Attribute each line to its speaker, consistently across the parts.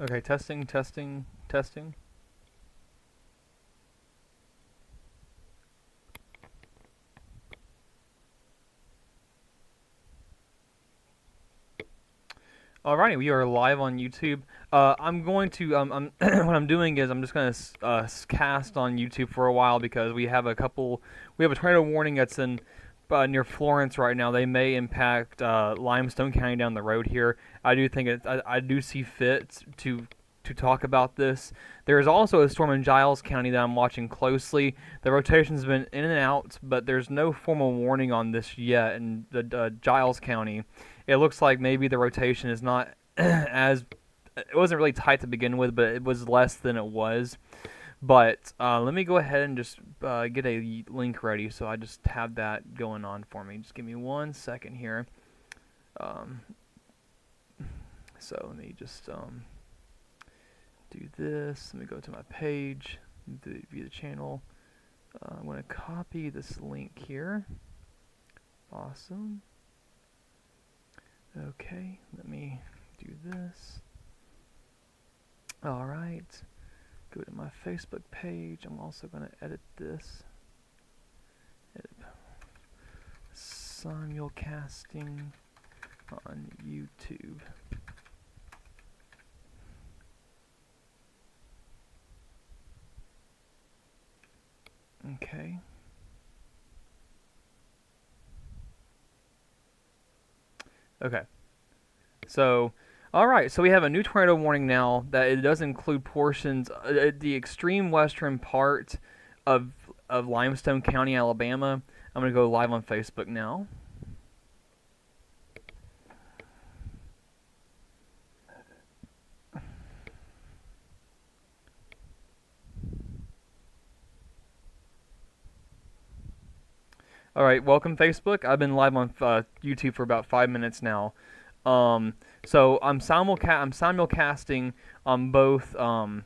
Speaker 1: Okay, testing, testing, testing. Alrighty, we are live on YouTube. I'm going to what I'm doing is I'm just going to cast on YouTube for a while because we have a tornado warning that's in near Florence right now. They may impact Limestone County down the road here. I do think I do see fit to talk about this. There is also a storm in Giles County that I'm watching closely. The rotation's been in and out, but there's no formal warning on this yet in the Giles County. It looks like maybe the rotation is not as it wasn't really tight to begin with, but it was less than it was. But let me go ahead and just get a link ready, so I just have that going on for me. Just give me 1 second here. So let me just do this. Let me go to my page, view the channel. I'm going to copy this link here. Awesome. Okay, let me do this. Alright, go to my Facebook page. I'm also going to edit this. Edit simulcasting on YouTube. Okay. Okay. So, alright, so we have a new tornado warning now that it does include portions, the extreme western part of Limestone County, Alabama. I'm going to go live on Facebook now. Alright, welcome Facebook. I've been live on YouTube for about 5 minutes now. So I'm simulcasting on both I'm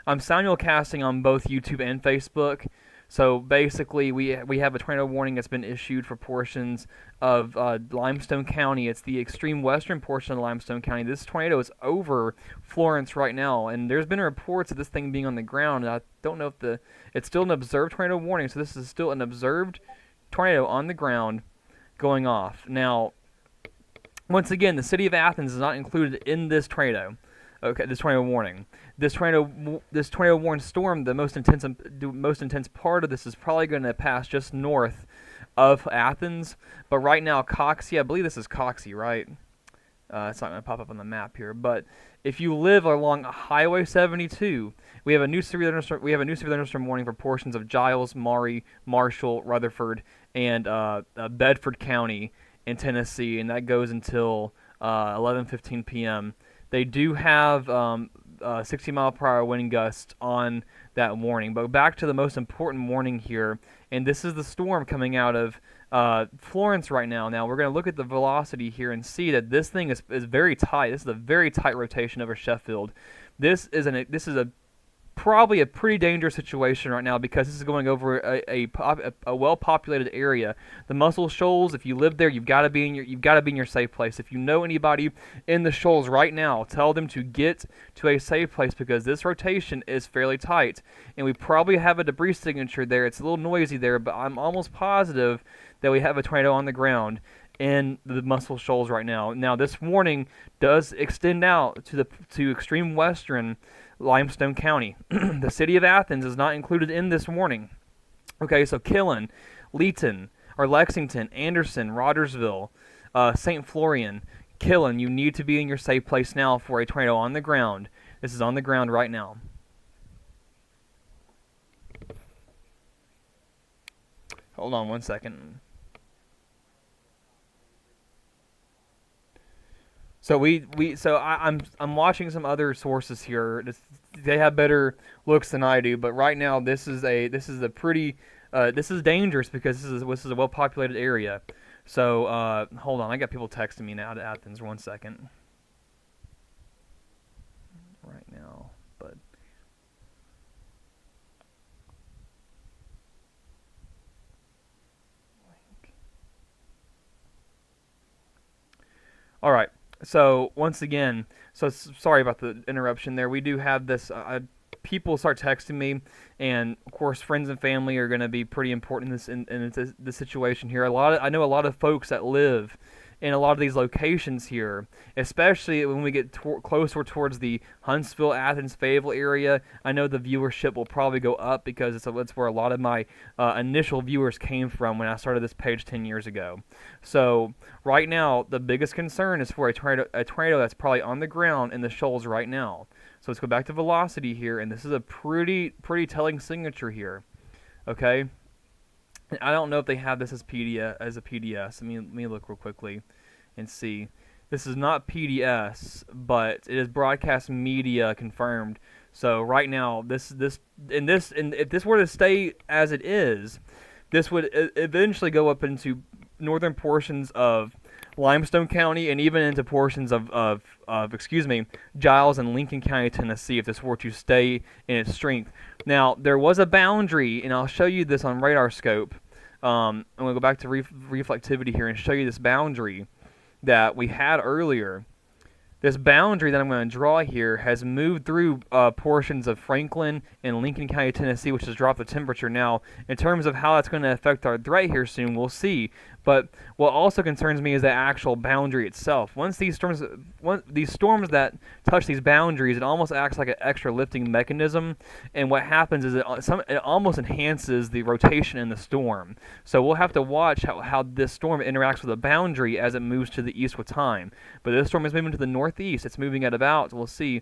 Speaker 1: simulcasting on both YouTube and Facebook. So basically, we have a tornado warning that's been issued for portions of Limestone County. It's the extreme western portion of Limestone County. This tornado is over Florence right now, and there's been reports of this thing being on the ground. I don't know if it's still an observed tornado warning, so this is still an observed tornado on the ground going off. Now, once again, the city of Athens is not included in this tornado. Okay, this tornado warning. This tornado warning storm, the most intense part of this is probably going to pass just north of Athens. But right now, Coxie, I believe this is Coxie, right? It's not going to pop up on the map here. But if you live along Highway 72, we have a new severe thunderstorm warning for portions of Giles, Maury, Marshall, Rutherford, and Bedford County in Tennessee, and that goes until 11:15 p.m. They do have 60-mile-per-hour wind gusts on that warning. But back to the most important warning here, and this is the storm coming out of Florence right now. Now, we're going to look at the velocity here and see that this thing is very tight. This is a very tight rotation over Sheffield. This is probably a pretty dangerous situation right now because this is going over a well-populated area. The Muscle Shoals, if you live there, you've got to be in your safe place. If you know anybody in the shoals right now, tell them to get to a safe place because this rotation is fairly tight, and we probably have a debris signature there. It's a little noisy there, but I'm almost positive that we have a tornado on the ground in the Muscle Shoals right now. Now, this warning does extend out to extreme western Limestone County. The city of Athens is not included in this warning. Okay, so Killen, Lexington, Anderson, Rogersville, St. Florian, Killen, you need to be in your safe place now for a tornado on the ground. This is on the ground right now. Hold on 1 second. So I'm watching some other sources here. They have better looks than I do, but right now this is dangerous because this is a well-populated area. So hold on, I got people texting me now to Athens. 1 second. Right now, but all right. So once again, sorry about the interruption there. We do have this. People start texting me, and of course, friends and family are going to be pretty important in this situation here. I know a lot of folks that live in a lot of these locations here, especially when we get closer towards the Huntsville, Athens, Fayetteville area. I know the viewership will probably go up because it's where a lot of my initial viewers came from when I started this page 10 years ago. So right now, the biggest concern is for a tornado that's probably on the ground in the shoals right now. So let's go back to velocity here, and this is a pretty telling signature here. Okay, I don't know if they have this as a PDS. Let me look real quickly and see. This is not PDS, but it is broadcast media confirmed. So right now, and if this were to stay as it is, this would eventually go up into northern portions of Limestone County and even into portions of Giles and Lincoln County, Tennessee, if this were to stay in its strength. Now, there was a boundary, and I'll show you this on radar scope. I'm going to go back to reflectivity here and show you this boundary that we had earlier. This boundary that I'm going to draw here has moved through portions of Franklin and Lincoln County, Tennessee, which has dropped the temperature. Now, in terms of how that's going to affect our threat here soon, we'll see. But what also concerns me is the actual boundary itself. Once these storms that touch these boundaries, it almost acts like an extra lifting mechanism. And what happens is it almost enhances the rotation in the storm. So we'll have to watch how this storm interacts with the boundary as it moves to the east with time. But this storm is moving to the northeast. It's moving at about, we'll see,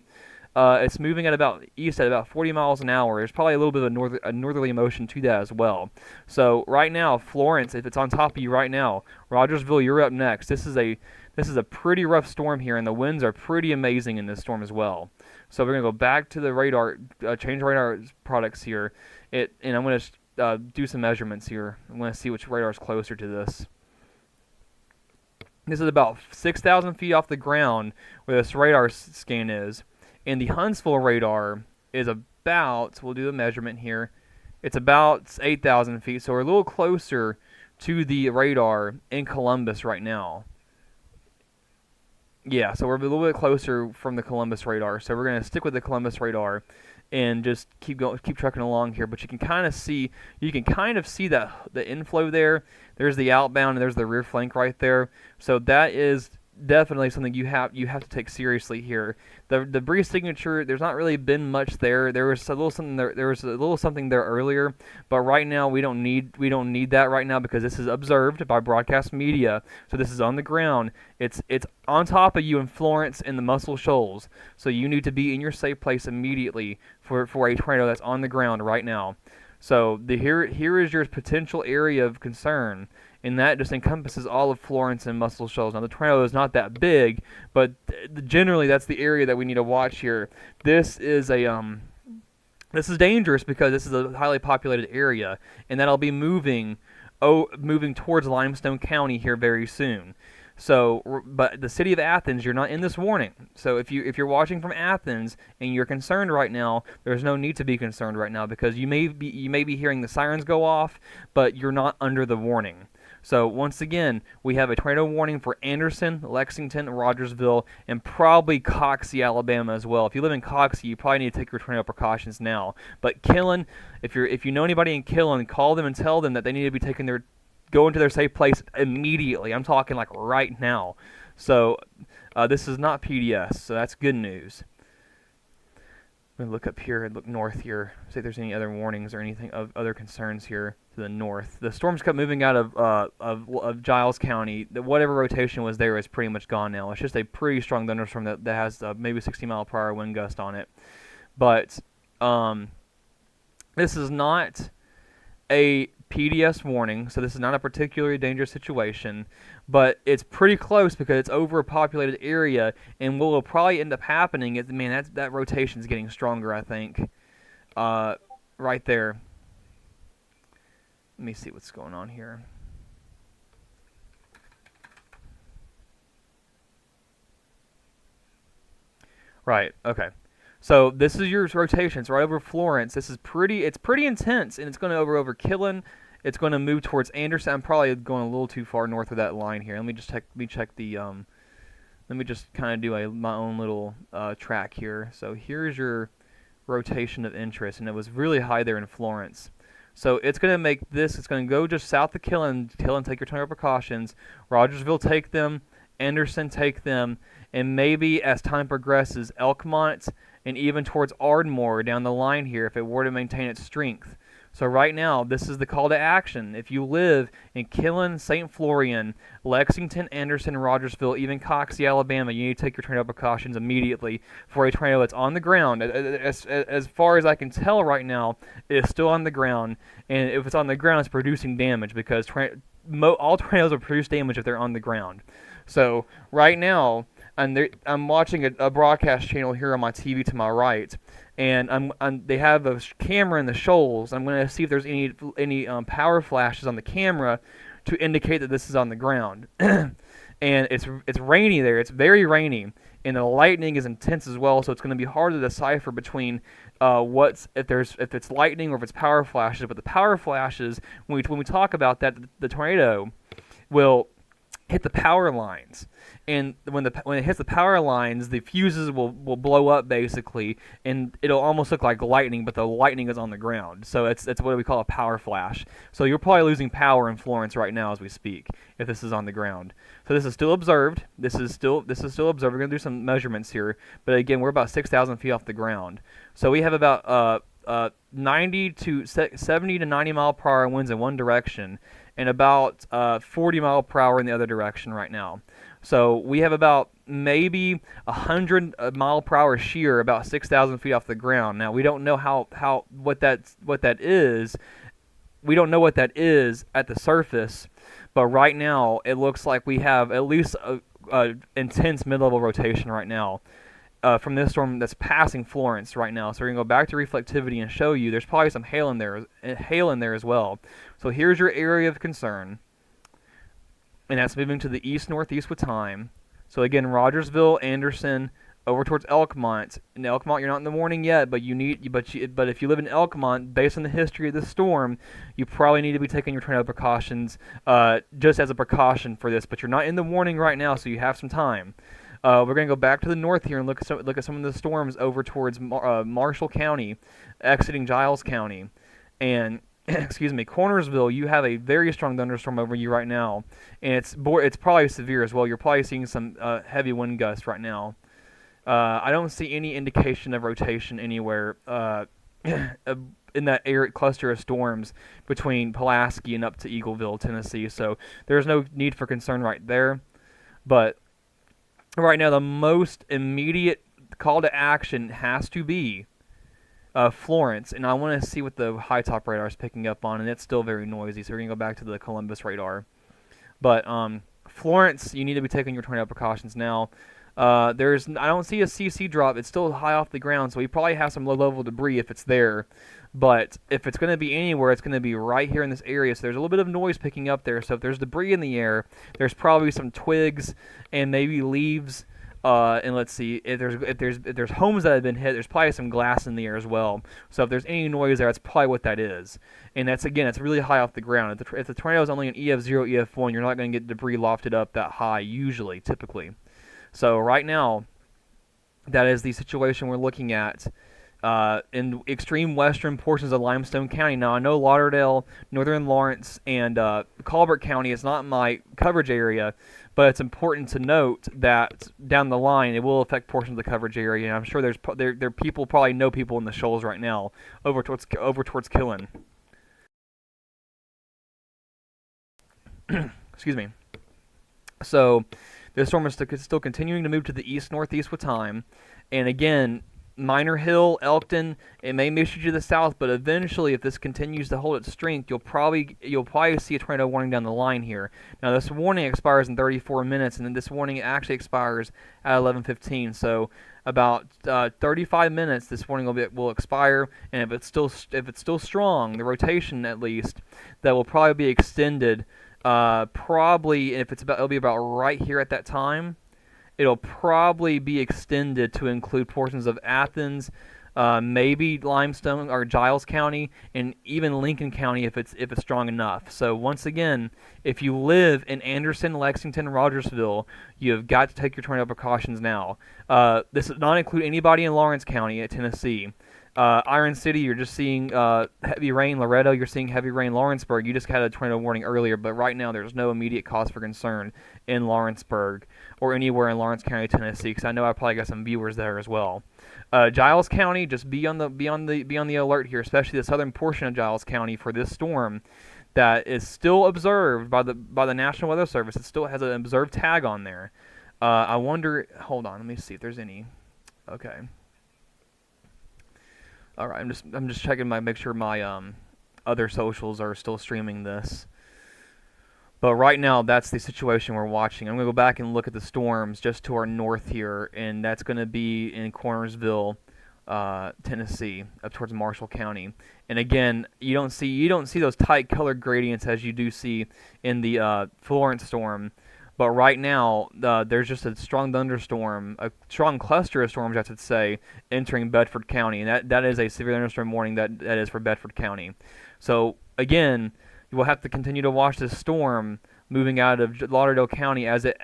Speaker 1: it's moving at about east at about 40 miles an hour. There's probably a little bit of a northerly motion to that as well. So right now, Florence, if it's on top of you right now, Rogersville, you're up next. This is a pretty rough storm here, and the winds are pretty amazing in this storm as well. So we're gonna go back to the radar, change radar products here, and I'm gonna do some measurements here. I'm gonna see which radar is closer to this. This is about 6,000 feet off the ground where this radar scan is. And the Huntsville radar is about, we'll do the measurement here, it's about 8,000 feet. So we're a little closer to the radar in Columbus right now. Yeah, so we're a little bit closer from the Columbus radar. So we're going to stick with the Columbus radar and just keep trucking along here. But you can kind of see that the inflow there. There's the outbound and there's the rear flank right there. So that is definitely something you have to take seriously here. The debris signature, there's not really been much there. There was a little something there earlier, but right now we don't need that right now because this is observed by broadcast media. So this is on the ground. It's on top of you in Florence and the Muscle Shoals. So you need to be in your safe place immediately for a tornado that's on the ground right now. So here is your potential area of concern, and that just encompasses all of Florence and Muscle Shoals. Now the tornado is not that big, but generally that's the area that we need to watch here. This is dangerous because this is a highly populated area, and that'll be moving towards Limestone County here very soon. So, but the city of Athens, you're not in this warning. So if you're watching from Athens and you're concerned right now, there's no need to be concerned right now because you may be hearing the sirens go off, but you're not under the warning. So once again, we have a tornado warning for Anderson, Lexington, Rogersville, and probably Coxey, Alabama as well. If you live in Coxey, you probably need to take your tornado precautions now. But Killen, if you know anybody in Killen, call them and tell them that they need to be go into their safe place immediately. I'm talking like right now. So this is not PDS, so that's good news. I'm going to look up here and look north here, see if there's any other warnings or anything of other concerns here to the north. The storm's kept moving out of Giles County. Whatever rotation was there is pretty much gone now. It's just a pretty strong thunderstorm that has maybe 60-mile-per-hour wind gust on it. But this is not a PDS warning, so this is not a particularly dangerous situation, but it's pretty close because it's over a populated area, and what will probably end up happening is, man, that rotation's getting stronger, I think, right there. Let me see what's going on here. Right, okay. So this is your rotation. It's right over Florence. It's pretty intense, and it's going to over Killen. It's going to move towards Anderson. I'm probably going a little too far north of that line here. Let me check the Let me just kind of do my own little track here. So here's your rotation of interest, and it was really high there in Florence. So it's going to make this, it's going to go just south of Killen, take your tornado precautions. Rogersville, take them. Anderson, take them. And maybe as time progresses, Elkmont and even towards Ardmore down the line here if it were to maintain its strength. So right now, this is the call to action. If you live in Killen, St. Florian, Lexington, Anderson, Rogersville, even Coxey, Alabama, you need to take your tornado precautions immediately for a tornado that's on the ground. As far as I can tell right now, it is still on the ground. And if it's on the ground, it's producing damage because all tornadoes will produce damage if they're on the ground. So right now, I'm watching a broadcast channel here on my TV to my right, and they have a camera in the shoals. I'm going to see if there's any power flashes on the camera to indicate that this is on the ground. And it's rainy there. It's very rainy, and the lightning is intense as well. So it's going to be hard to decipher between if it's lightning or if it's power flashes. But the power flashes, when we talk about that, the tornado will hit the power lines, and when it hits the power lines, the fuses will blow up basically, and it'll almost look like lightning, but the lightning is on the ground. So it's what we call a power flash. So you're probably losing power in Florence right now as we speak if this is on the ground. So this is still observed. This is still observed. We're gonna do some measurements here, but again, we're about 6,000 feet off the ground. So we have about 70 to 90 mile per hour winds in one direction, and about 40 mile per hour in the other direction right now. So we have about maybe 100 mile per hour shear, about 6,000 feet off the ground. Now we don't know what that is. We don't know what that is at the surface, but right now it looks like we have at least a intense mid-level rotation right now. From this storm that's passing Florence right now. So we're going to go back to reflectivity and show you there's probably some hail in there as well. So here's your area of concern, and that's moving to the east-northeast with time. So again, Rogersville, Anderson, over towards Elkmont. In Elkmont, you're not in the warning yet, but if you live in Elkmont, based on the history of this storm, you probably need to be taking your tornado precautions just as a precaution for this. But you're not in the warning right now, so you have some time. We're going to go back to the north here and look at some of the storms over towards Marshall County, exiting Giles County. And, excuse me, Cornersville, you have a very strong thunderstorm over you right now. And it's probably severe as well. You're probably seeing some heavy wind gusts right now. I don't see any indication of rotation anywhere in that cluster of storms between Pulaski and up to Eagleville, Tennessee. So there's no need for concern right there. But right now, the most immediate call to action has to be Florence, and I want to see what the high top radar is picking up on, and it's still very noisy, so we're going to go back to the Columbus radar. But Florence, you need to be taking your tornado precautions now. I don't see a CC drop. It's still high off the ground, so we probably have some low-level debris if it's there. But if it's going to be anywhere, it's going to be right here in this area. So there's a little bit of noise picking up there. So if there's debris in the air, there's probably some twigs and maybe leaves. And let's see, if there's homes that have been hit, there's probably some glass in the air as well. So if there's any noise there, that's probably what that is. And it's really high off the ground. If the tornado is only an EF0, EF1, you're not going to get debris lofted up that high typically. So right now, that is the situation we're looking at in extreme western portions of Limestone County. Now, I know Lauderdale, Northern Lawrence, and Colbert County is not my coverage area, but it's important to note that down the line it will affect portions of the coverage area. And I'm sure there people probably know people in the shoals right now over towards Killen. Excuse me. So this storm is still continuing to move to the east-northeast with time, and again, Minor Hill, Elkton, it may miss you to the south, but eventually, if this continues to hold its strength, you'll probably see a tornado warning down the line here. Now, this warning expires in 34 minutes, and then this warning actually expires at 11:15. So, about 35 minutes, this warning will expire, and if it's still strong, the rotation at least, that will probably be extended. Probably, it'll be about right here at that time. It'll probably be extended to include portions of Athens, maybe Limestone or Giles County, and even Lincoln County if it's strong enough. So once again, if you live in Anderson, Lexington, Rogersville, you have got to take your tornado precautions now. This does not include anybody in Lawrence County at Tennessee. Iron City, you're just seeing heavy rain. Loretto, you're seeing heavy rain. Lawrenceburg, you just had a tornado warning earlier, but right now there's no immediate cause for concern in Lawrenceburg or anywhere in Lawrence County, Tennessee, because I know I probably got some viewers there as well. Giles County, just be on the alert here, especially the southern portion of Giles County for this storm that is still observed by the National Weather Service. It still has an observed tag on there. I wonder. Hold on, let me see if there's any. Okay. All right, I'm just checking make sure my other socials are still streaming this. But right now, that's the situation we're watching. I'm going to go back and look at the storms just to our north here, and that's going to be in Cornersville, Tennessee, up towards Marshall County. And again, you don't see those tight color gradients as you do see in the Florence storm. But right now, there's just a strong thunderstorm, a strong cluster of storms, I should say, entering Bedford County. And that is a severe thunderstorm warning that is for Bedford County. So, again, you will have to continue to watch this storm moving out of Lauderdale County as it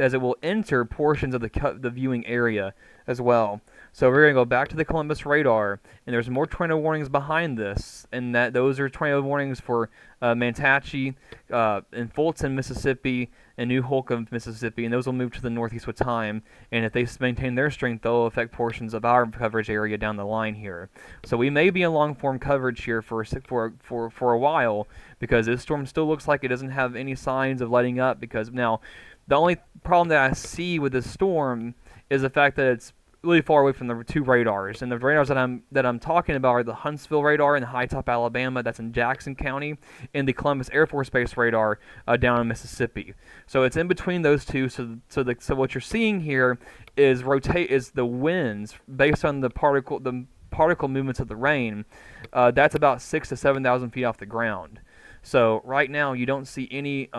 Speaker 1: will enter portions of the viewing area as well. So we're going to go back to the Columbus radar, and there's more tornado warnings behind this, and those are tornado warnings for Mantachie, and Fulton, Mississippi, and New Holcomb, Mississippi, and those will move to the northeast with time. And if they maintain their strength, they'll affect portions of our coverage area down the line here. So we may be in long-form coverage here for a while, because this storm still looks like it doesn't have any signs of letting up. Because now, the only problem that I see with this storm is the fact that it's really far away from the two radars, and the radars that I'm talking about are the Huntsville radar in High Top, Alabama, that's in Jackson County, and the Columbus Air Force Base radar down in Mississippi. So it's in between those two. So what you're seeing here is the winds based on the particle movements of the rain. That's about 6,000 to 7,000 feet off the ground. So right now you don't see any.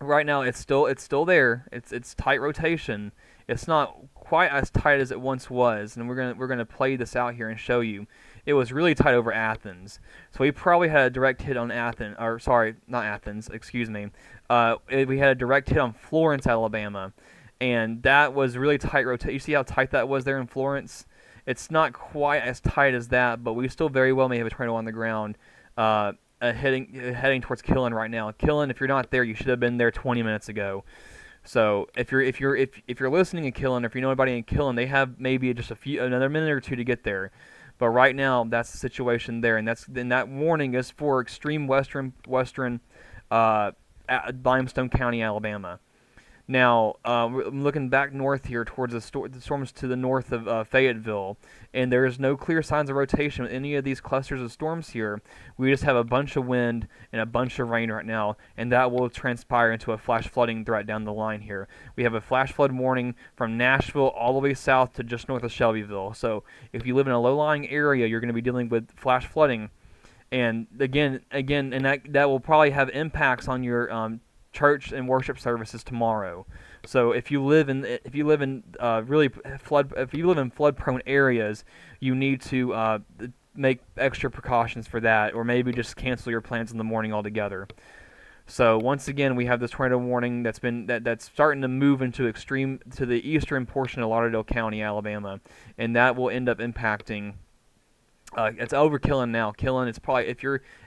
Speaker 1: Right now it's still there. It's tight rotation. It's not quite as tight as it once was, and we're gonna play this out here and show you. It was really tight over Athens, so we probably had a direct hit on Athens, or sorry, not Athens, excuse me. We had a direct hit on Florence, Alabama, and that was really tight rotation. You see how tight that was there in Florence? It's not quite as tight as that, but we still very well may have a tornado on the ground. Heading towards Killen right now. Killen, if you're not there, you should have been there 20 minutes ago. So if you're listening in Killen, if you know anybody in Killen, they have maybe just another minute or two to get there. But right now, that's the situation there, and that warning is for extreme western Limestone County, Alabama. Now, I'm looking back north here towards the storms to the north of Fayetteville, and there is no clear signs of rotation with any of these clusters of storms here. We just have a bunch of wind and a bunch of rain right now, and that will transpire into a flash flooding threat down the line here. We have a flash flood warning from Nashville all the way south to just north of Shelbyville. So if you live in a low-lying area, you're going to be dealing with flash flooding. And again, and that will probably have impacts on your church and worship services tomorrow. So if you live in flood-prone areas, you need to make extra precautions for that, or maybe just cancel your plans in the morning altogether. So once again, we have this tornado warning that's starting to move into the eastern portion of Lauderdale County, Alabama, and that will end up impacting. It's over Killen now. Killen, it's probably if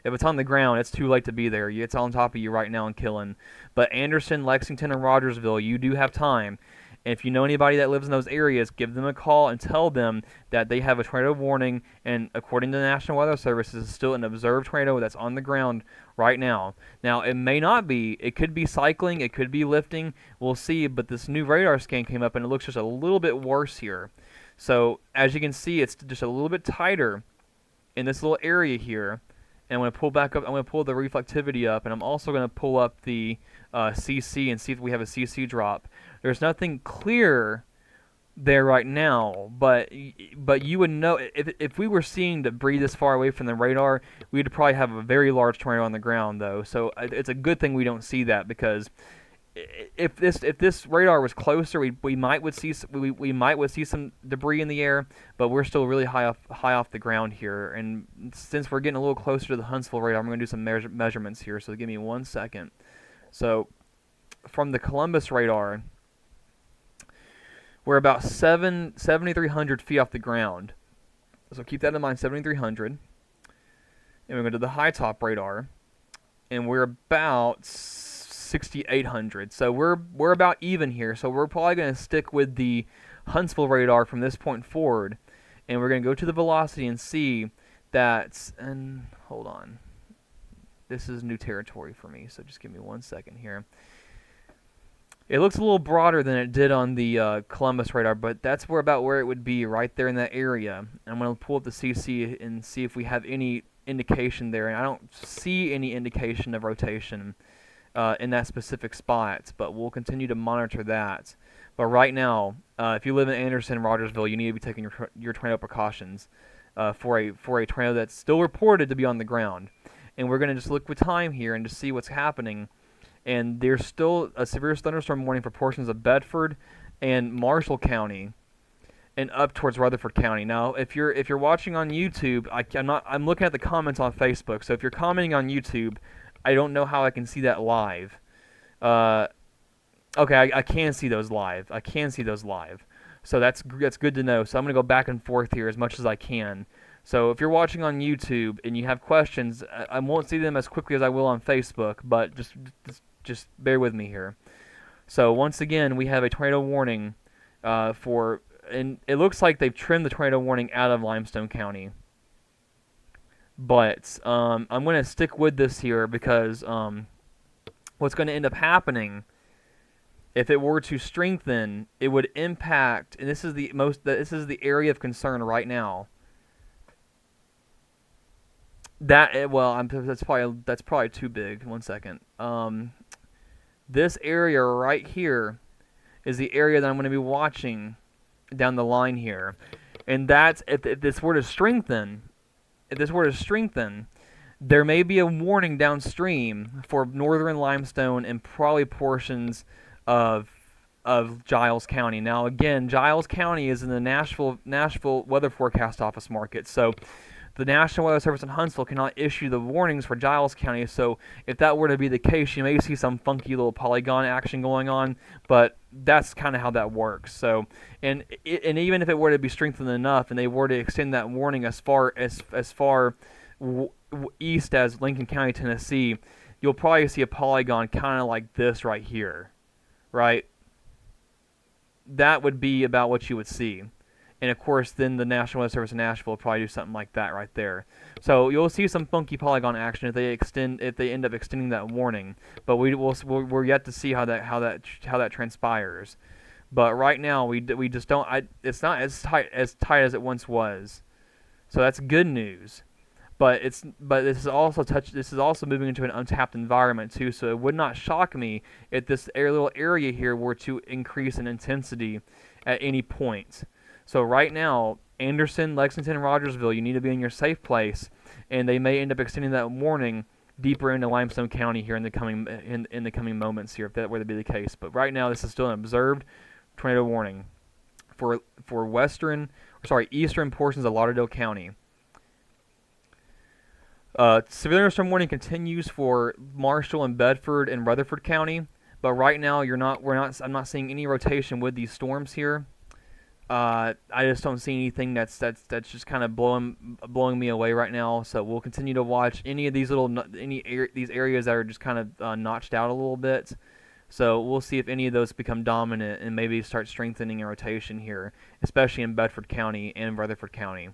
Speaker 1: it's on the ground, it's too late to be there. It's on top of you right now in Killen. But Anderson, Lexington, and Rogersville, you do have time. And if you know anybody that lives in those areas, give them a call and tell them that they have a tornado warning. And according to the National Weather Service, this is still an observed tornado that's on the ground right now. Now, it may not be. It could be cycling. It could be lifting. We'll see. But this new radar scan came up, and it looks just a little bit worse here. So as you can see, it's just a little bit tighter in this little area here. And I'm going to pull back up. I'm going to pull the reflectivity up, and I'm also going to pull up the CC and see if we have a CC drop. There's nothing clear there right now, but you would know if we were seeing debris this far away from the radar, we'd probably have a very large tornado on the ground, though. So it's a good thing we don't see that, because if this radar was closer, we might would see some debris in the air, but we're still really high off the ground here. And since we're getting a little closer to the Huntsville radar, I'm going to do some measurements here. So give me 1 second. So from the Columbus radar, we're about 7,300 feet off the ground. So keep that in mind, 7,300. And we're going to the high top radar, and we're about 6,800. So we're about even here. So we're probably going to stick with the Huntsville radar from this point forward, and we're going to go to the velocity and see that. And hold on, this is new territory for me. So just give me 1 second here. It looks a little broader than it did on the Columbus radar, but that's about where it would be, right there in that area. I'm going to pull up the CC and see if we have any indication there, and I don't see any indication of rotation in that specific spot, but we'll continue to monitor that. But right now, if you live in Anderson, Rogersville, you need to be taking your tornado precautions for a tornado that's still reported to be on the ground. And we're going to just look with time here and just see what's happening. And there's still a severe thunderstorm warning for portions of Bedford and Marshall County, and up towards Rutherford County. Now, if you're watching on YouTube, I'm looking at the comments on Facebook. So if you're commenting on YouTube, I don't know how I can see that live. Okay, I can see those live. So that's good to know. So I'm gonna go back and forth here as much as I can. So if you're watching on YouTube and you have questions, I won't see them as quickly as I will on Facebook, but just bear with me here. So once again, we have a tornado warning and it looks like they've trimmed the tornado warning out of Limestone County. But I'm going to stick with this here because what's going to end up happening, if it were to strengthen, it would impact, and this is the area of concern right now. That's probably too big. 1 second. This area right here is the area that I'm going to be watching down the line here, and that's if this were to strengthen. If this were to strengthen, there may be a warning downstream for northern Limestone and probably portions of Giles County. Now, again, Giles County is in the Nashville Weather Forecast Office market, so the National Weather Service in Huntsville cannot issue the warnings for Giles County. So if that were to be the case, you may see some funky little polygon action going on, but that's kind of how that works. So, and even if it were to be strengthened enough, and they were to extend that warning as far east as Lincoln County, Tennessee, you'll probably see a polygon kind of like this right here, right? That would be about what you would see. And of course, then the National Weather Service in Nashville will probably do something like that right there. So you'll see some funky polygon action if they end up extending that warning. But we're yet to see how that transpires. But right now we just don't. It's not as tight as it once was. So that's good news. But this is also moving into an untapped environment too. So it would not shock me if this little area here were to increase in intensity at any point. So right now, Anderson, Lexington, and Rogersville, you need to be in your safe place, and they may end up extending that warning deeper into Limestone County here in the coming moments here, if that were to be the case. But right now, this is still an observed tornado warning for eastern portions of Lauderdale County. Severe thunderstorm warning continues for Marshall and Bedford and Rutherford County, but right now I'm not seeing any rotation with these storms here. I just don't see anything that's just kind of blowing me away right now. So we'll continue to watch any of these these areas that are just kind of notched out a little bit. So we'll see if any of those become dominant and maybe start strengthening in rotation here, especially in Bedford County and Rutherford County.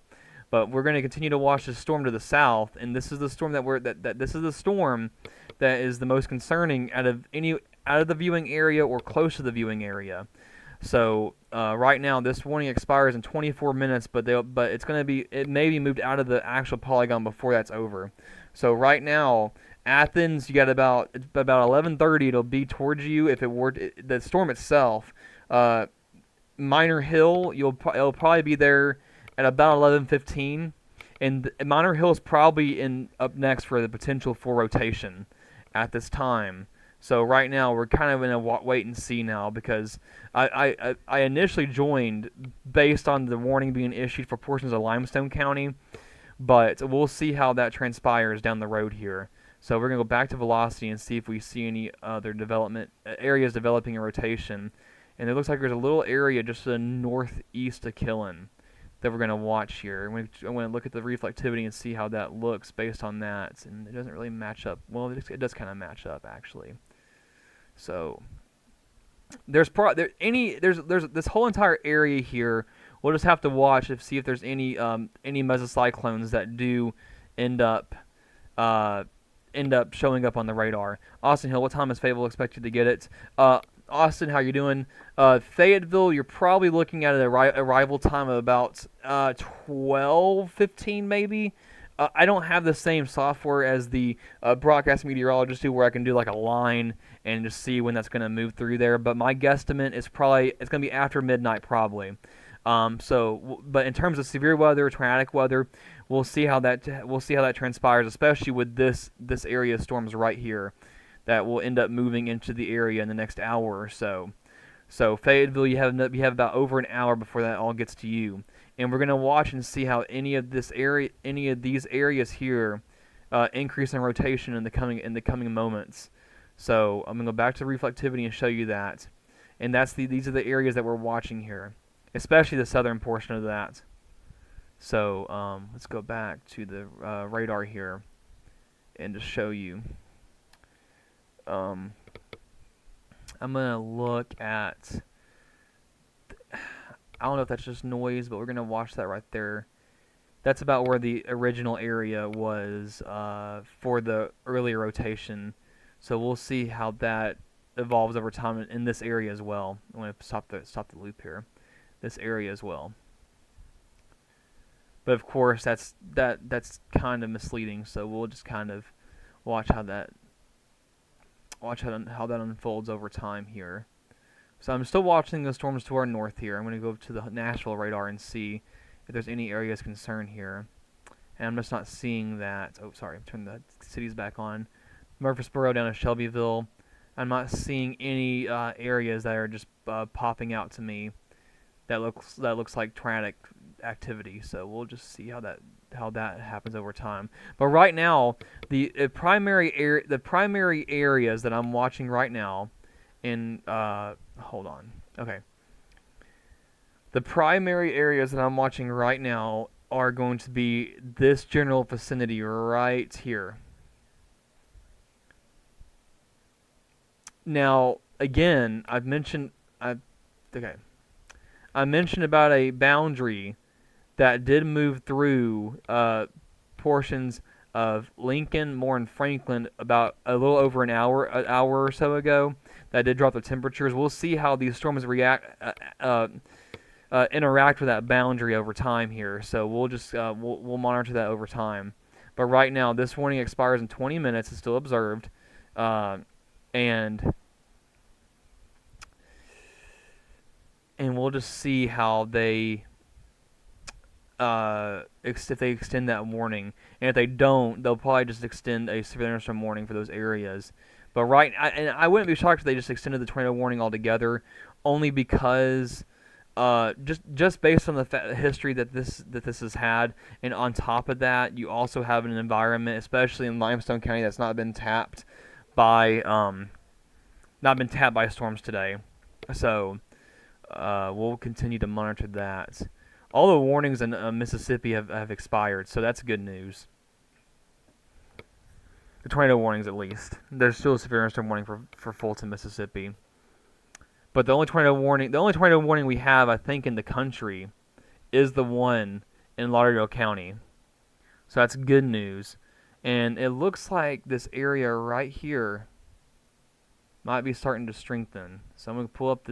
Speaker 1: But we're going to continue to watch the storm to the south, and this is the storm this is the storm that is the most concerning out of the viewing area or close to the viewing area. So right now, this warning expires in 24 minutes, but it may be moved out of the actual polygon before that's over. So right now, Athens, you got about 11:30. It'll be towards you. If it were the storm itself, Minor Hill, it'll probably be there at about 11:15, and Minor Hill is probably up next for the potential for rotation at this time. So right now we're kind of in a wait and see now, because I initially joined based on the warning being issued for portions of Limestone County, but we'll see how that transpires down the road here. So we're going to go back to velocity and see if we see any other development areas developing in rotation. And it looks like there's a little area just to the northeast of Killen that we're going to watch here. I'm going to look at the reflectivity and see how that looks based on that. And it doesn't really match up. Well, it does kind of match up, actually. So there's this whole entire area here. We'll just have to watch to see if there's any mesocyclones that do end up showing up on the radar. Austin Hill, what time is Fable expected to get it? Austin, how you doing? Fayetteville, you're probably looking at an arrival time of about 12:15 maybe. I don't have the same software as the broadcast meteorologist do, where I can do like a line and just see when that's going to move through there. But my guesstimate is probably it's going to be after midnight probably. But in terms of severe weather, tornadic weather, we'll see how that transpires, especially with this area of storms right here that will end up moving into the area in the next hour or so. So Fayetteville, you have about over an hour before that all gets to you, and we're gonna watch and see how any of these areas here increase in rotation in the coming moments. So I'm gonna go back to reflectivity and show you that, and these are the areas that we're watching here, especially the southern portion of that. So let's go back to the radar here and just show you. I'm going to look at, I don't know if that's just noise, but we're going to watch that right there. That's about where the original area was for the earlier rotation. So we'll see how that evolves over time in this area as well. I'm going to stop the loop here. This area as well. But of course, that's kind of misleading. So we'll just kind of watch how that unfolds over time here. So I'm still watching the storms to our north here. I'm going to go to the Nashville radar and see if there's any areas concern here. And I'm just not seeing that. Oh, sorry, turn the cities back on. Murfreesboro down to Shelbyville. I'm not seeing any areas that are just popping out to me that looks like tornadic activity. So we'll just see how that happens over time. But right now, the primary areas that I'm watching right now, hold on, okay. The primary areas that I'm watching right now are going to be this general vicinity right here. Now, again, I mentioned about a boundary that did move through portions of Lincoln, Moore, and Franklin about a little over an hour or so ago. That did drop the temperatures. We'll see how these storms interact with that boundary over time here. So we'll just we'll monitor that over time. But right now, this warning expires in 20 minutes. It's still observed, and we'll just see how they. If they extend that warning, and if they don't, they'll probably just extend a severe thunderstorm warning for those areas. But I wouldn't be shocked if they just extended the tornado warning altogether, only because just based on the history that this has had, and on top of that, you also have an environment, especially in Limestone County, that's not been tapped by storms today. So we'll continue to monitor that. All the warnings in Mississippi have expired, so that's good news. The tornado warnings, at least. There's still a severe thunderstorm warning for Fulton, Mississippi. But the only tornado warning we have, I think, in the country is the one in Lauderdale County. So that's good news. And it looks like this area right here might be starting to strengthen. So I'm going to pull up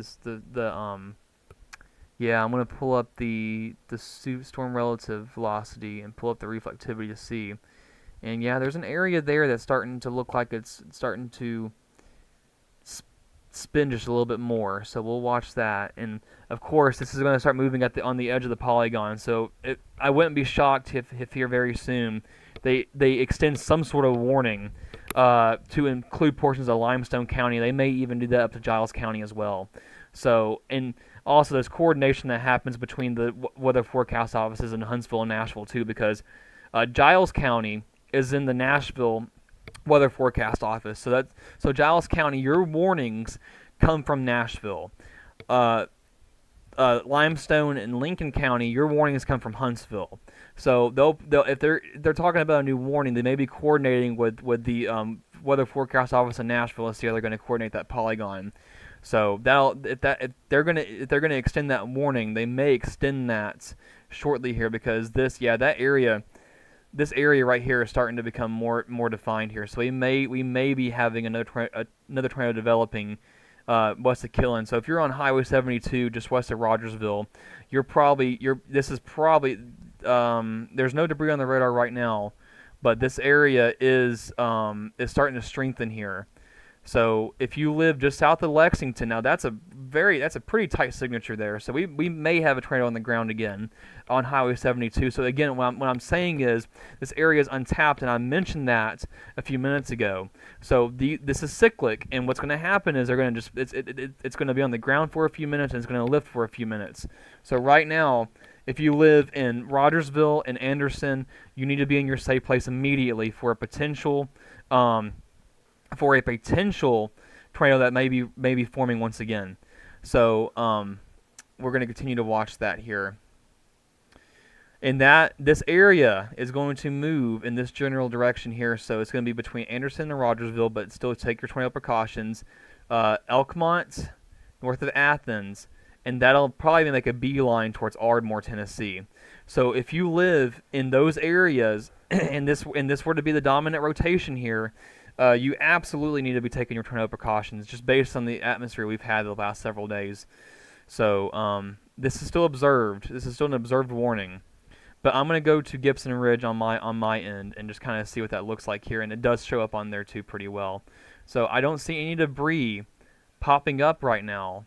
Speaker 1: I'm going to pull up the storm relative velocity and pull up the reflectivity to see. And yeah, there's an area there that's starting to look like it's starting to spin just a little bit more. So we'll watch that. And of course, this is going to start moving on the edge of the polygon. So I wouldn't be shocked if here very soon they extend some sort of warning to include portions of Limestone County. They may even do that up to Giles County as well. So, and also there's coordination that happens between the weather forecast offices in Huntsville and Nashville too, because Giles County is in the Nashville weather forecast office. So Giles County, your warnings come from Nashville. Limestone and Lincoln County, your warnings come from Huntsville. So they'll if they're talking about a new warning, they may be coordinating with the weather forecast office in Nashville to see how they're going to coordinate that polygon. So if they're gonna extend that warning, they may extend that shortly here, because this area right here is starting to become more defined here. So we may be having another tornado developing west of Killen. So if you're on Highway 72 just west of Rogersville, this is probably there's no debris on the radar right now, but this area is starting to strengthen here. So if you live just south of Lexington, now that's a pretty tight signature there. So we may have a tornado on the ground again on Highway 72. So again, what I'm saying is this area is untapped, and I mentioned that a few minutes ago. So this is cyclic, and what's going to happen is they're going to it's going to be on the ground for a few minutes, and it's going to lift for a few minutes. So right now, if you live in Rogersville and Anderson, you need to be in your safe place immediately for a potential tornado that may be forming once again. So we're going to continue to watch that here. And this area is going to move in this general direction here. So it's going to be between Anderson and Rogersville, but still take your tornado precautions. Elkmont, north of Athens, and that'll probably make a beeline towards Ardmore, Tennessee. So if you live in those areas, and this were to be the dominant rotation here, you absolutely need to be taking your tornado precautions, just based on the atmosphere we've had the last several days. So this is still observed. This is still an observed warning. But I'm going to go to Gibson Ridge on my end and just kind of see what that looks like here, and it does show up on there too pretty well. So I don't see any debris popping up right now,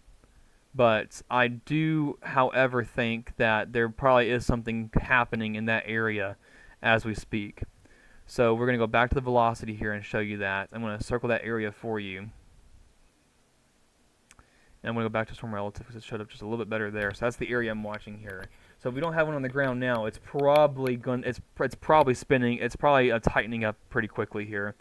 Speaker 1: but I do, however, think that there probably is something happening in that area as we speak. So we're going to go back to the velocity here and show you that. I'm going to circle that area for you. And I'm going to go back to Storm Relative because it showed up just a little bit better there. So that's the area I'm watching here. So if we don't have one on the ground now, it's probably spinning. It's probably tightening up pretty quickly here.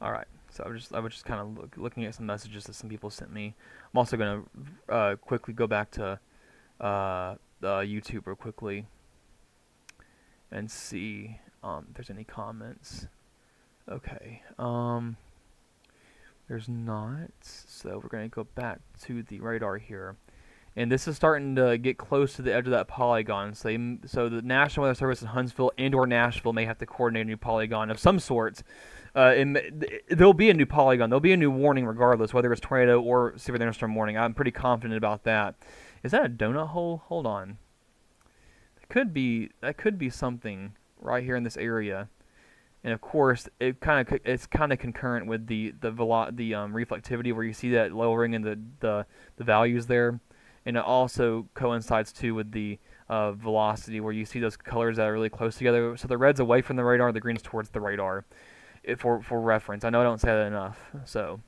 Speaker 1: All right. So I was just kind of looking at some messages that some people sent me. I'm also going to quickly go back to YouTube real quickly and see if there's any comments. Okay. There's not. So we're going to go back to the radar here. And this is starting to get close to the edge of that polygon. So the National Weather Service in Huntsville and/or Nashville may have to coordinate a new polygon of some sort. There'll be a new polygon. There'll be a new warning regardless, whether it's tornado or severe thunderstorm warning. I'm pretty confident about that. Is that a donut hole? Hold on. That could be something right here in this area. And of course, it's kind of concurrent with the reflectivity, where you see that lowering in the values there. And it also coincides too with the velocity, where you see those colors that are really close together. So the red's away from the radar, the green's towards the radar. For reference, I know I don't say that enough. So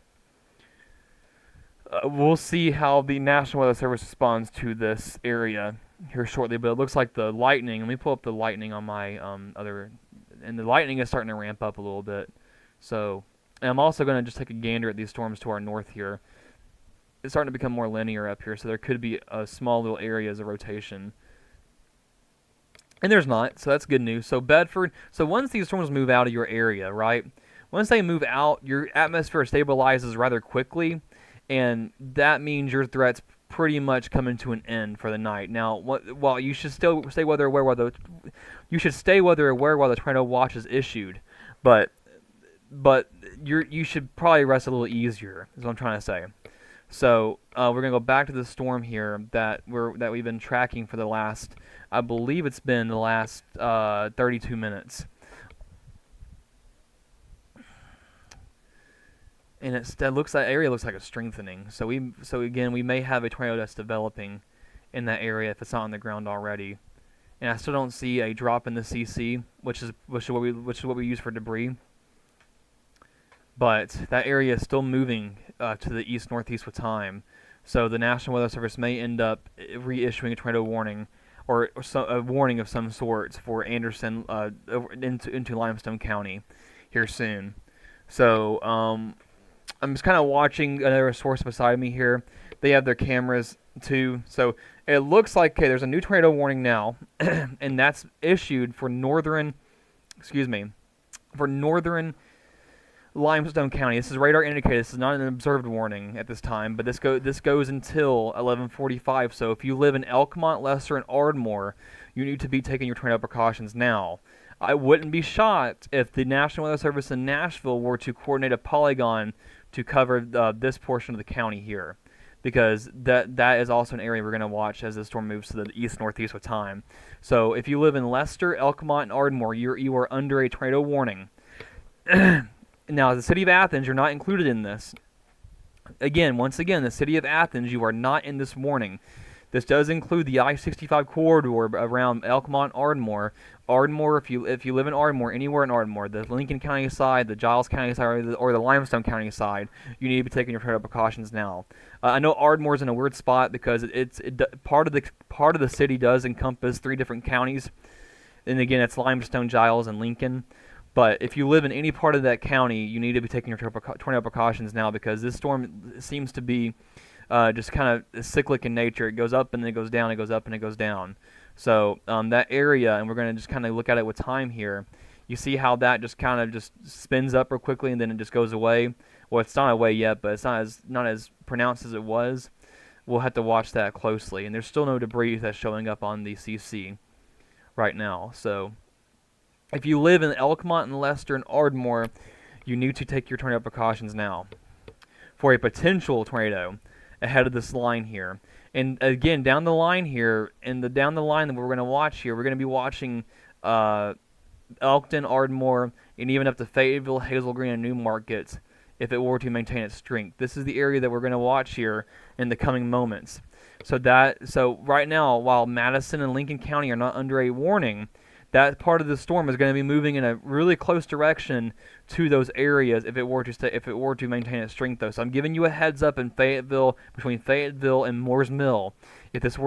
Speaker 1: we'll see how the National Weather Service responds to this area here shortly. But it looks like the lightning. Let me pull up the lightning on my and the lightning is starting to ramp up a little bit. So, and I'm also going to just take a gander at these storms to our north here. It's starting to become more linear up here, so there could be small little areas of rotation. And there's not, so that's good news. So Bedford, so once these storms move out of your area, right? Once they move out, your atmosphere stabilizes rather quickly, and that means your threat's pretty much coming to an end for the night. Now, while you should still stay weather aware while the tornado watch is issued, but you should probably rest a little easier, is what I'm trying to say. So we're gonna go back to the storm here that we've been tracking for the last, I believe it's been the last 32 minutes. and that area looks like it's strengthening. So again, we may have a tornado that's developing in that area if it's not on the ground already. And I still don't see a drop in the CC, which is what we use for debris. But that area is still moving to the east-northeast with time. So the National Weather Service may end up reissuing a tornado warning, or a warning of some sorts for Anderson into Limestone County here soon. So I'm just kind of watching another source beside me here. They have their cameras too. So it looks like, okay, there's a new tornado warning now, and that's issued for northern Limestone County. This is radar indicated. This is not an observed warning at this time, but this goes until 11:45. So if you live in Elkmont, Lester, and Ardmore, you need to be taking your tornado precautions now. I wouldn't be shocked if the National Weather Service in Nashville were to coordinate a polygon to cover this portion of the county here, because that is also an area we're going to watch as the storm moves to the east-northeast with time. So if you live in Lester, Elkmont, and Ardmore, you are under a tornado warning. Now, the city of Athens, you're not included in this. Once again, the city of Athens, you are not in this warning. This does include the I-65 corridor around Elkmont, Ardmore. Ardmore, if you live in Ardmore, anywhere in Ardmore, the Lincoln County side, the Giles County side, or the Limestone County side, you need to be taking your tornado precautions now. I know Ardmore's in a weird spot because part of the city does encompass 3 different counties, and again, it's Limestone, Giles, and Lincoln. But if you live in any part of that county, you need to be taking your tornado precautions now, because this storm seems to be just kind of cyclic in nature. It goes up and then it goes down, it goes up and it goes down. So that area, and we're going to just kind of look at it with time here, you see how that just kind of just spins up real quickly and then it just goes away. Well, it's not away yet, but it's not as pronounced as it was. We'll have to watch that closely. And there's still no debris that's showing up on the CC right now. So if you live in Elkmont and Lester and Ardmore, you need to take your tornado precautions now for a potential tornado ahead of this line here. And again, down the line here, down the line that we're going to watch here, we're going to be watching Elkton, Ardmore, and even up to Fayetteville, Hazel Green, and Newmarket if it were to maintain its strength. This is the area that we're going to watch here in the coming moments. So right now, while Madison and Lincoln County are not under a warning, that part of the storm is going to be moving in a really close direction to those areas if it were to maintain its strength, though. So I'm giving you a heads up in Fayetteville, between Fayetteville and Moore's Mill. If this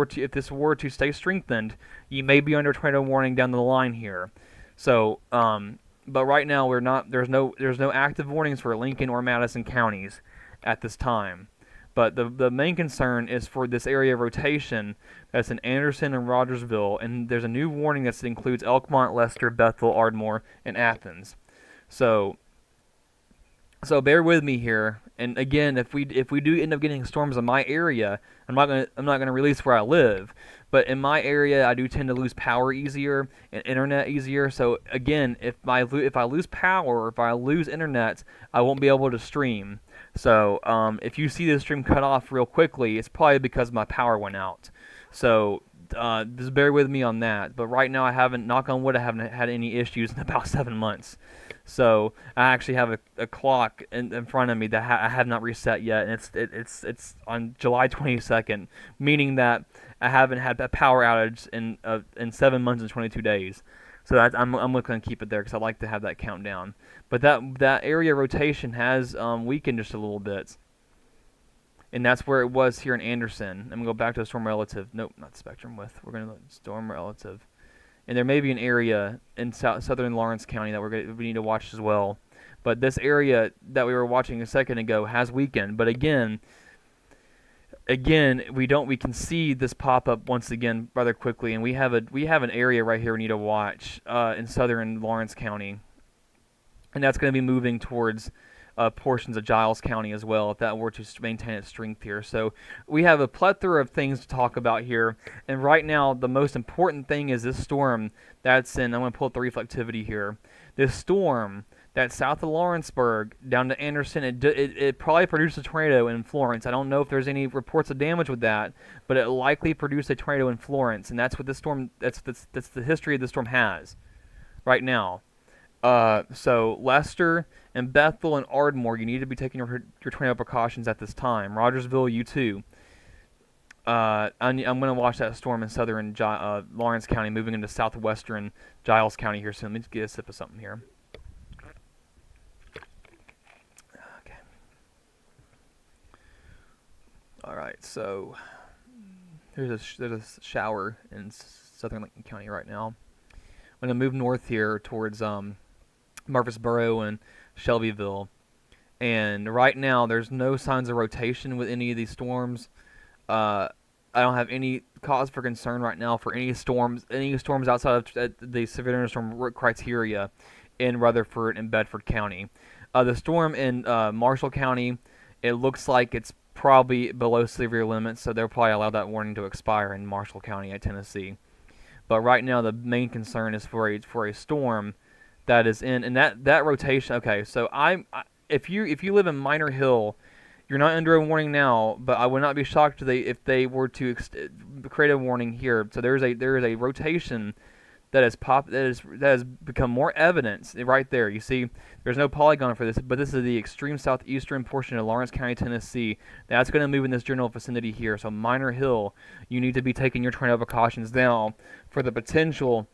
Speaker 1: were to stay strengthened, you may be under tornado warning down the line here. So, but right now there's no active warnings for Lincoln or Madison counties at this time. But the main concern is for this area of rotation that's in Anderson and Rogersville, and there's a new warning that includes Elkmont, Lester, Bethel, Ardmore, and Athens. So bear with me here. And again, if we do end up getting storms in my area, I'm not gonna release where I live, but in my area I do tend to lose power easier and internet easier. So again, if I lose power or if I lose internet, I won't be able to stream. So if you see this stream cut off real quickly, it's probably because my power went out. So just bear with me on that. But right now, knock on wood, I haven't had any issues in about 7 months. So I actually have a clock in front of me that I have not reset yet, and it's on July 22nd, meaning that I haven't had a power outage in 7 months and 22 days. So I'm going to keep it there because I like to have that countdown. But that area rotation has weakened just a little bit. And that's where it was here in Anderson. I'm going to go back to the storm relative. Nope, not spectrum width. We're going to storm relative. And there may be an area in southern Lawrence County that we need to watch as well. But this area that we were watching a second ago has weakened. But again, we can see this pop up once again rather quickly, and we have an area right here we need to watch in southern Lawrence County, and that's going to be moving towards portions of Giles County as well if that were to maintain its strength here. So we have a plethora of things to talk about here, and right now the most important thing is this storm that's in. I'm going to pull up the reflectivity here. This storm that's south of Lawrenceburg down to Anderson, it probably produced a tornado in Florence. I don't know if there's any reports of damage with that, but it likely produced a tornado in Florence, and that's what this storm. That's the history of the storm has right now. So Leicester and Bethel and Ardmore, you need to be taking your tornado precautions at this time. Rogersville, you too. I'm going to watch that storm in southern Lawrence County, moving into southwestern Giles County here soon. Let me just get a sip of something here. Okay. All right, so there's a shower in southern Lincoln County right now. I'm going to move north here towards Murfreesboro and Shelbyville. And right now, there's no signs of rotation with any of these storms. I don't have any cause for concern right now for any storms outside of the severe thunderstorm criteria in Rutherford and Bedford County. The storm in Marshall County, it looks like it's probably below severe limits, so they'll probably allow that warning to expire in Marshall County at Tennessee. But right now, the main concern is for a storm that is in, and that rotation. Okay, so if you live in Minor Hill, you're not under a warning now, but I would not be shocked if they were to create a warning here. So there is a rotation that has become more evident right there. You see, there's no polygon for this, but this is the extreme southeastern portion of Lawrence County, Tennessee. That's going to move in this general vicinity here. So Minor Hill, you need to be taking your tornado precautions now for the potential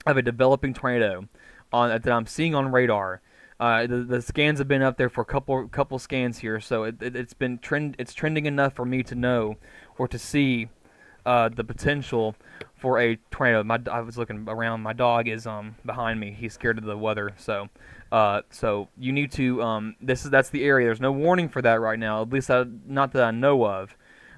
Speaker 1: of a developing tornado that I'm seeing on radar. The scans have been up there for a couple scans here, so it's trending enough for me to know or to see the potential for a tornado. I was looking around. My dog is behind me. He's scared of the weather. So you need to that's the area. There's no warning for that right now. At least not that I know of.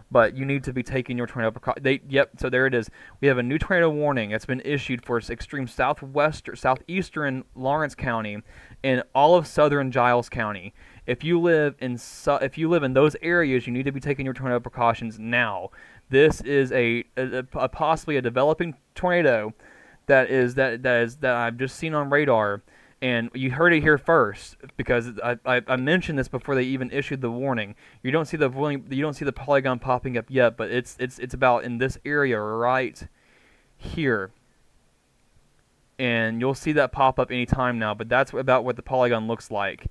Speaker 1: But you need to be taking your tornado precautions. Yep, so there it is. We have a new tornado warning that's been issued for extreme southeastern Lawrence County and all of southern Giles County. If you live in those areas, you need to be taking your tornado precautions now. This is a possibly a developing tornado that I've just seen on radar. And you heard it here first because I mentioned this before they even issued the warning. You don't see the polygon popping up yet, but it's about in this area right here, and you'll see that pop up anytime now. But that's about what the polygon looks like.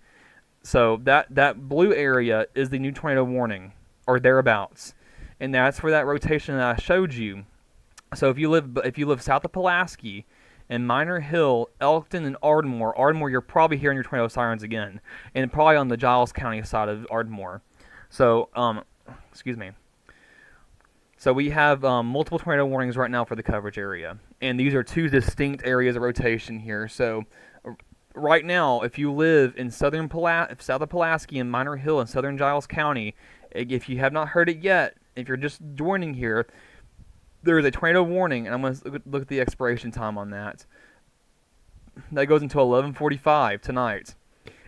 Speaker 1: So that blue area is the new tornado warning or thereabouts, and that's for that rotation that I showed you. So if you live south of Pulaski, and Minor Hill, Elkton, and Ardmore, you're probably hearing your tornado sirens again, and probably on the Giles County side of Ardmore. So, excuse me. So we have multiple tornado warnings right now for the coverage area, and these are two distinct areas of rotation here. So, right now, if you live in south of Pulaski and Minor Hill in southern Giles County, if you have not heard it yet, if you're just joining here, there is a tornado warning, and I'm going to look at the expiration time on that. That goes until 11:45 tonight.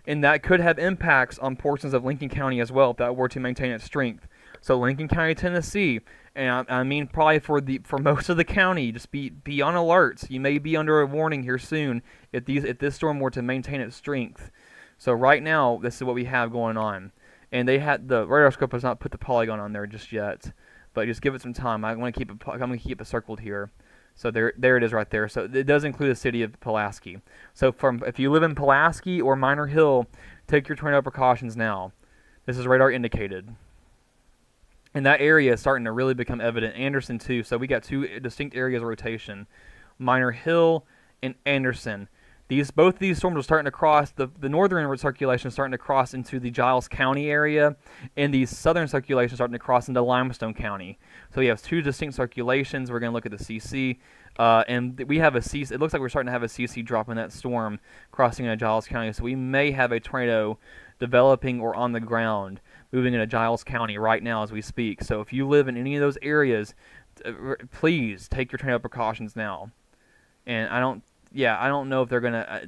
Speaker 1: And that could have impacts on portions of Lincoln County as well if that were to maintain its strength. So Lincoln County, Tennessee, and I mean probably for most of the county, just be on alert. You may be under a warning here soon if this storm were to maintain its strength. So right now, this is what we have going on. And the radar scope has not put the polygon on there just yet. But just give it some time. I'm going to keep it circled here. So there it is right there. So it does include the city of Pulaski. So if you live in Pulaski or Minor Hill, take your tornado precautions now. This is radar indicated. And that area is starting to really become evident. Anderson too. So we got two distinct areas of rotation. Minor Hill and Anderson. Both these storms are starting to cross, the northern circulation is starting to cross into the Giles County area, and the southern circulation is starting to cross into Limestone County. So we have two distinct circulations. We're going to look at the CC, and we have a CC. It looks like we're starting to have a CC drop in that storm crossing into Giles County. So we may have a tornado developing or on the ground moving into Giles County right now as we speak. So if you live in any of those areas, please take your tornado precautions now. And I don't know if they're gonna.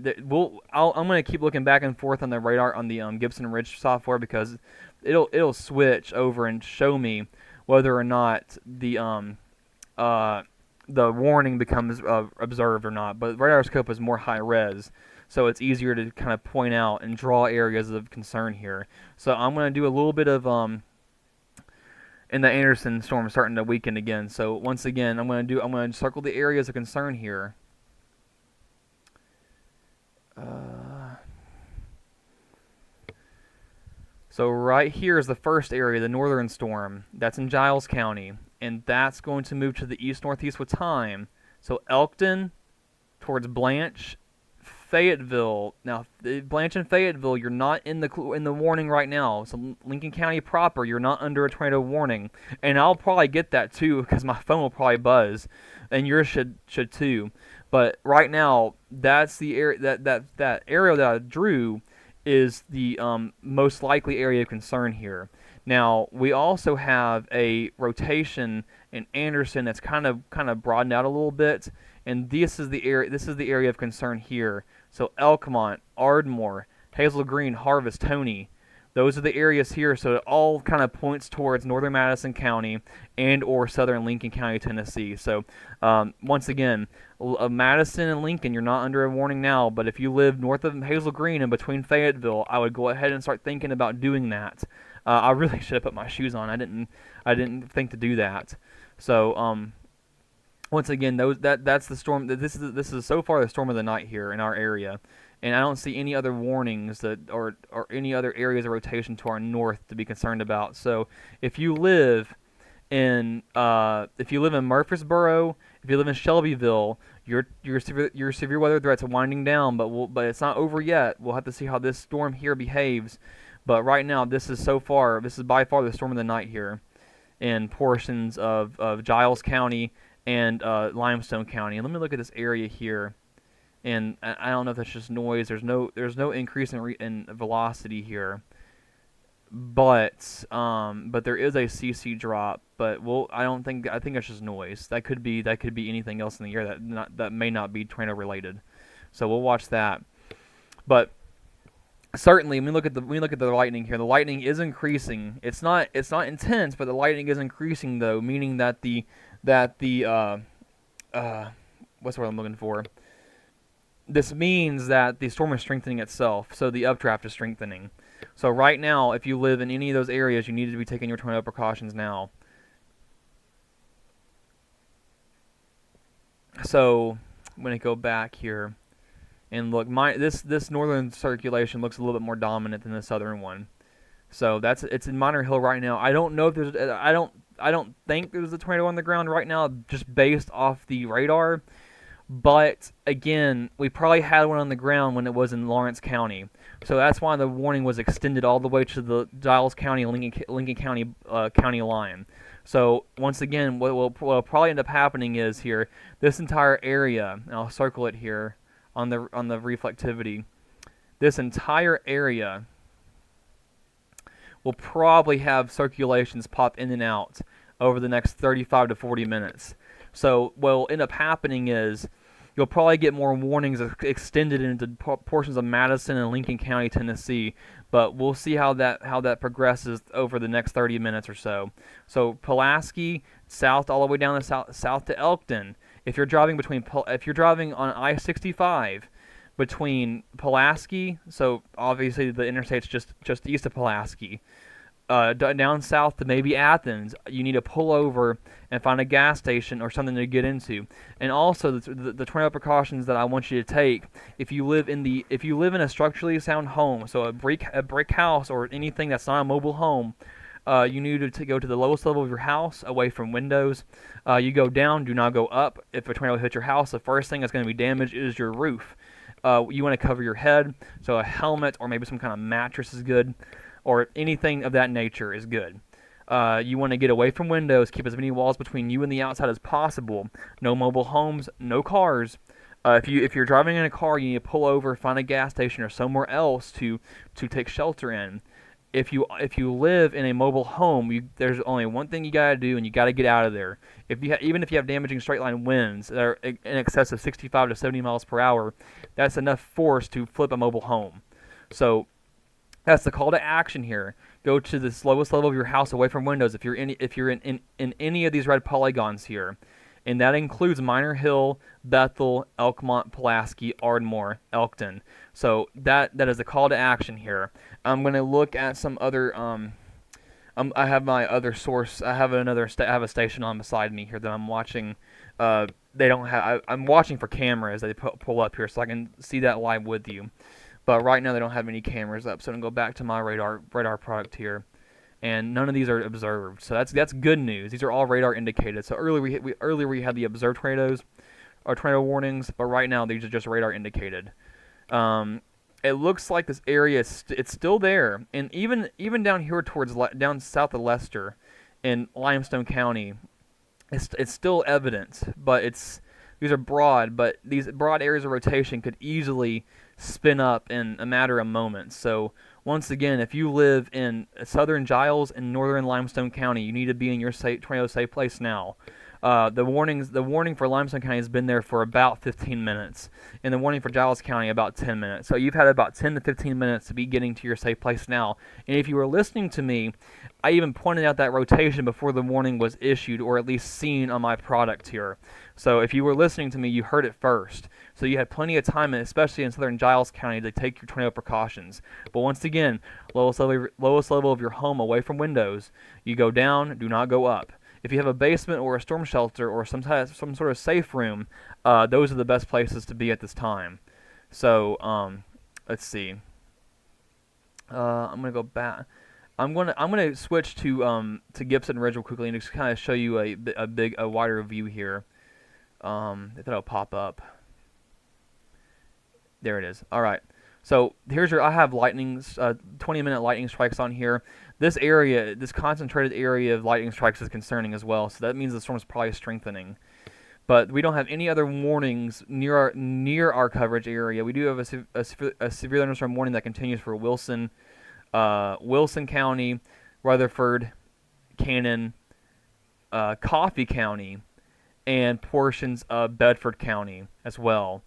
Speaker 1: I'm gonna keep looking back and forth on the radar on the Gibson Ridge software because it'll switch over and show me whether or not the warning becomes observed or not. But radar scope is more high res, so it's easier to kind of point out and draw areas of concern here. So I'm gonna do a little bit of and the Anderson storm is starting to weaken again. So once again, I'm gonna circle the areas of concern here. So right here is the first area, the northern storm. That's in Giles County, and that's going to move to the east-northeast with time. So Elkton towards Blanche, Fayetteville. Now, Blanche and Fayetteville, you're not in the warning right now. So Lincoln County proper, you're not under a tornado warning, and I'll probably get that too because my phone will probably buzz, and yours should too. But right now, that's the area that area that I drew is the most likely area of concern here. Now we also have a rotation in Anderson that's kind of broadened out a little bit, and this is the area of concern here. So Elkmont, Ardmore, Hazel Green, Harvest, Tony. Those are the areas here, so it all kind of points towards northern Madison County and or southern Lincoln County, Tennessee. So once again, Madison and Lincoln, you're not under a warning now, but if you live north of Hazel Green and between Fayetteville, I would go ahead and start thinking about doing that. I really should have put my shoes on. I didn't think to do that. So once again, that's the storm. This is so far the storm of the night here in our area. And I don't see any other warnings or any other areas of rotation to our north to be concerned about. So if you live in Murfreesboro, if you live in Shelbyville, your severe weather threats are winding down, but it's not over yet. We'll have to see how this storm here behaves. But right now, this is by far the storm of the night here in portions of Giles County and Limestone County. And let me look at this area here. And I don't know if that's just noise. There's no increase in velocity here, but there is a CC drop. But I think it's just noise. That could be anything else in the air that may not be tornado related. So we'll watch that. But certainly, when we look at the lightning here, the lightning is increasing. It's not intense, but the lightning is increasing though, meaning that the what's the word I'm looking for? This means that the storm is strengthening itself, so the updraft is strengthening. So right now, if you live in any of those areas, you need to be taking your tornado precautions now. So I'm going to go back here and look. This northern circulation looks a little bit more dominant than the southern one. So it's in Minor Hill right now. I don't know if there's I don't think there's a tornado on the ground right now, just based off the radar. But again, we probably had one on the ground when it was in Lawrence County, so that's why the warning was extended all the way to the Giles County, Lincoln County county line. So once again, what will probably end up happening is here, this entire area, and I'll circle it here on the reflectivity. This entire area will probably have circulations pop in and out over the next 35 to 40 minutes. So what will end up happening is you'll probably get more warnings extended into portions of Madison and Lincoln County, Tennessee, but we'll see how that progresses over the next 30 minutes or so. So Pulaski, south all the way down the south to Elkton. If you're driving on I-65 between Pulaski, so obviously the interstate's just east of Pulaski, down south to maybe Athens, you need to pull over and find a gas station or something to get into. And also the tornado precautions that I want you to take, if you live in a structurally sound home, so a brick house or anything that's not a mobile home, you need to go to the lowest level of your house, away from windows. You go down, do not go up. If a tornado hits your house, the first thing that's going to be damaged is your roof. You want to cover your head, so a helmet or maybe some kind of mattress is good, or anything of that nature is good. You want to get away from windows, keep as many walls between you and the outside as possible. No mobile homes, no cars. If you're driving in a car, you need to pull over, find a gas station or somewhere else to take shelter in. If you live in a mobile home, there's only one thing you gotta do, and you gotta get out of there. Even if you have damaging straight line winds that are in excess of 65 to 70 miles per hour, that's enough force to flip a mobile home. So that's the call to action here. Go to the lowest level of your house, away from windows. If you're in any of these red polygons here, and that includes Minor Hill, Bethel, Elkmont, Pulaski, Ardmore, Elkton. So that is the call to action here. I'm going to look at some other. I have my other source. I have a station on beside me here that I'm watching they don't have. I'm watching for cameras. They pull up here so I can see that live with you. But right now they don't have any cameras up. So I'm gonna go back to my radar product here, and none of these are observed. So that's good news. These are all radar indicated. So earlier we had the observed tornadoes or tornado warnings, but right now these are just radar indicated. It looks like this area it's still there, and even down here towards down south of Leicester, in Limestone County, it's still evident, but these are broad, but these broad areas of rotation could easily spin up in a matter of moments. So once again, if you live in southern Giles and northern Limestone County, you need to be in your tornado safe place now. The warning for Limestone County has been there for about 15 minutes, and the warning for Giles County about 10 minutes. So you've had about 10 to 15 minutes to be getting to your safe place now. And if you were listening to me, I even pointed out that rotation before the warning was issued, or at least seen on my product here. So if you were listening to me, you heard it first. So you had plenty of time, especially in southern Giles County, to take your tornado precautions. But once again, lowest level of your home away from windows. You go down, do not go up. If you have a basement or a storm shelter or some sort of safe room, those are the best places to be at this time. So let's see. I'm gonna go back. I'm gonna switch to Gibson Ridge real quickly and just kind of show you a wider view here. If that'll pop up. There it is. All right. So here's I have 20-minute lightning strikes on here. This area, this concentrated area of lightning strikes is concerning as well. So that means the storm's probably strengthening. But we don't have any other warnings near our coverage area. We do have a severe thunderstorm warning that continues for Wilson County, Rutherford, Cannon, Coffee County, and portions of Bedford County as well.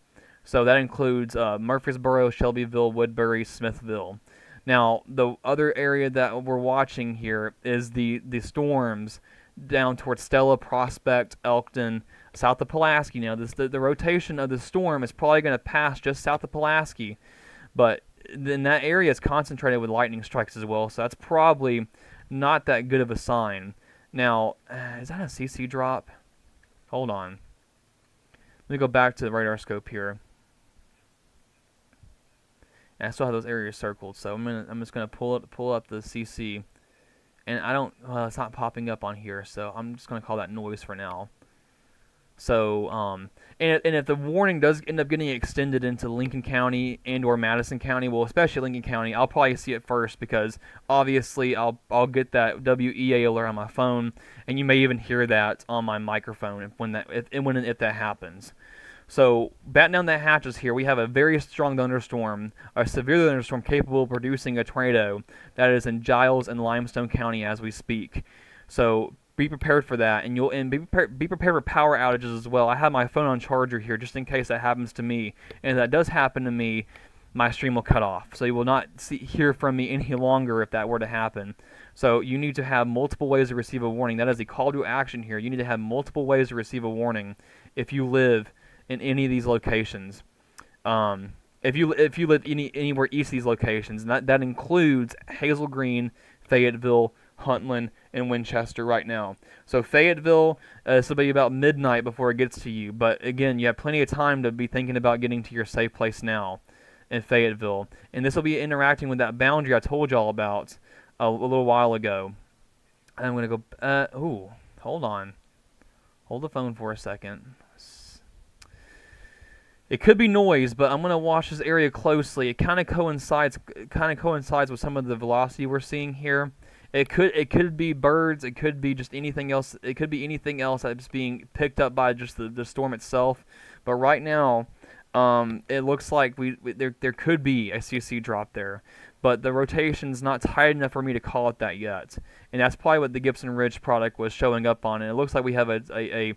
Speaker 1: So that includes Murfreesboro, Shelbyville, Woodbury, Smithville. Now, the other area that we're watching here is the storms down towards Stella, Prospect, Elkton, south of Pulaski. Now, the rotation of the storm is probably going to pass just south of Pulaski, but then that area is concentrated with lightning strikes as well, so that's probably not that good of a sign. Now, is that a CC drop? Hold on. Let me go back to the radar scope here. And I still have those areas circled, so I'm just gonna pull up the CC, and it's not popping up on here, so I'm just gonna call that noise for now. So and if the warning does end up getting extended into Lincoln County and or Madison County, well, especially Lincoln County, I'll probably see it first because obviously I'll get that WEA alert on my phone, and you may even hear that on my microphone if that happens. So, batten down the hatches here. We have a very strong thunderstorm, a severe thunderstorm capable of producing a tornado that is in Giles and Limestone County as we speak. So, be prepared for that, and be prepared for power outages as well. I have my phone on charger here just in case that happens to me, and if that does happen to me, my stream will cut off. So you will not hear from me any longer if that were to happen. So you need to have multiple ways to receive a warning. That is a call to action here. You need to have multiple ways to receive a warning if you live in any of these locations. If you live anywhere east of these locations, and that includes Hazel Green, Fayetteville, Huntland, and Winchester right now. So Fayetteville, this will be about midnight before it gets to you. But again, you have plenty of time to be thinking about getting to your safe place now in Fayetteville. And this will be interacting with that boundary I told you all about a little while ago. I'm going to go, hold on. Hold the phone for a second. It could be noise, but I'm going to watch this area closely. It kind of coincides with some of the velocity we're seeing here. It could be birds. It could be just anything else. It could be anything else that's being picked up by just the storm itself. But right now, it looks like there could be a CC drop there. But the rotation's not tight enough for me to call it that yet. And that's probably what the Gibson Ridge product was showing up on. And it looks like we have a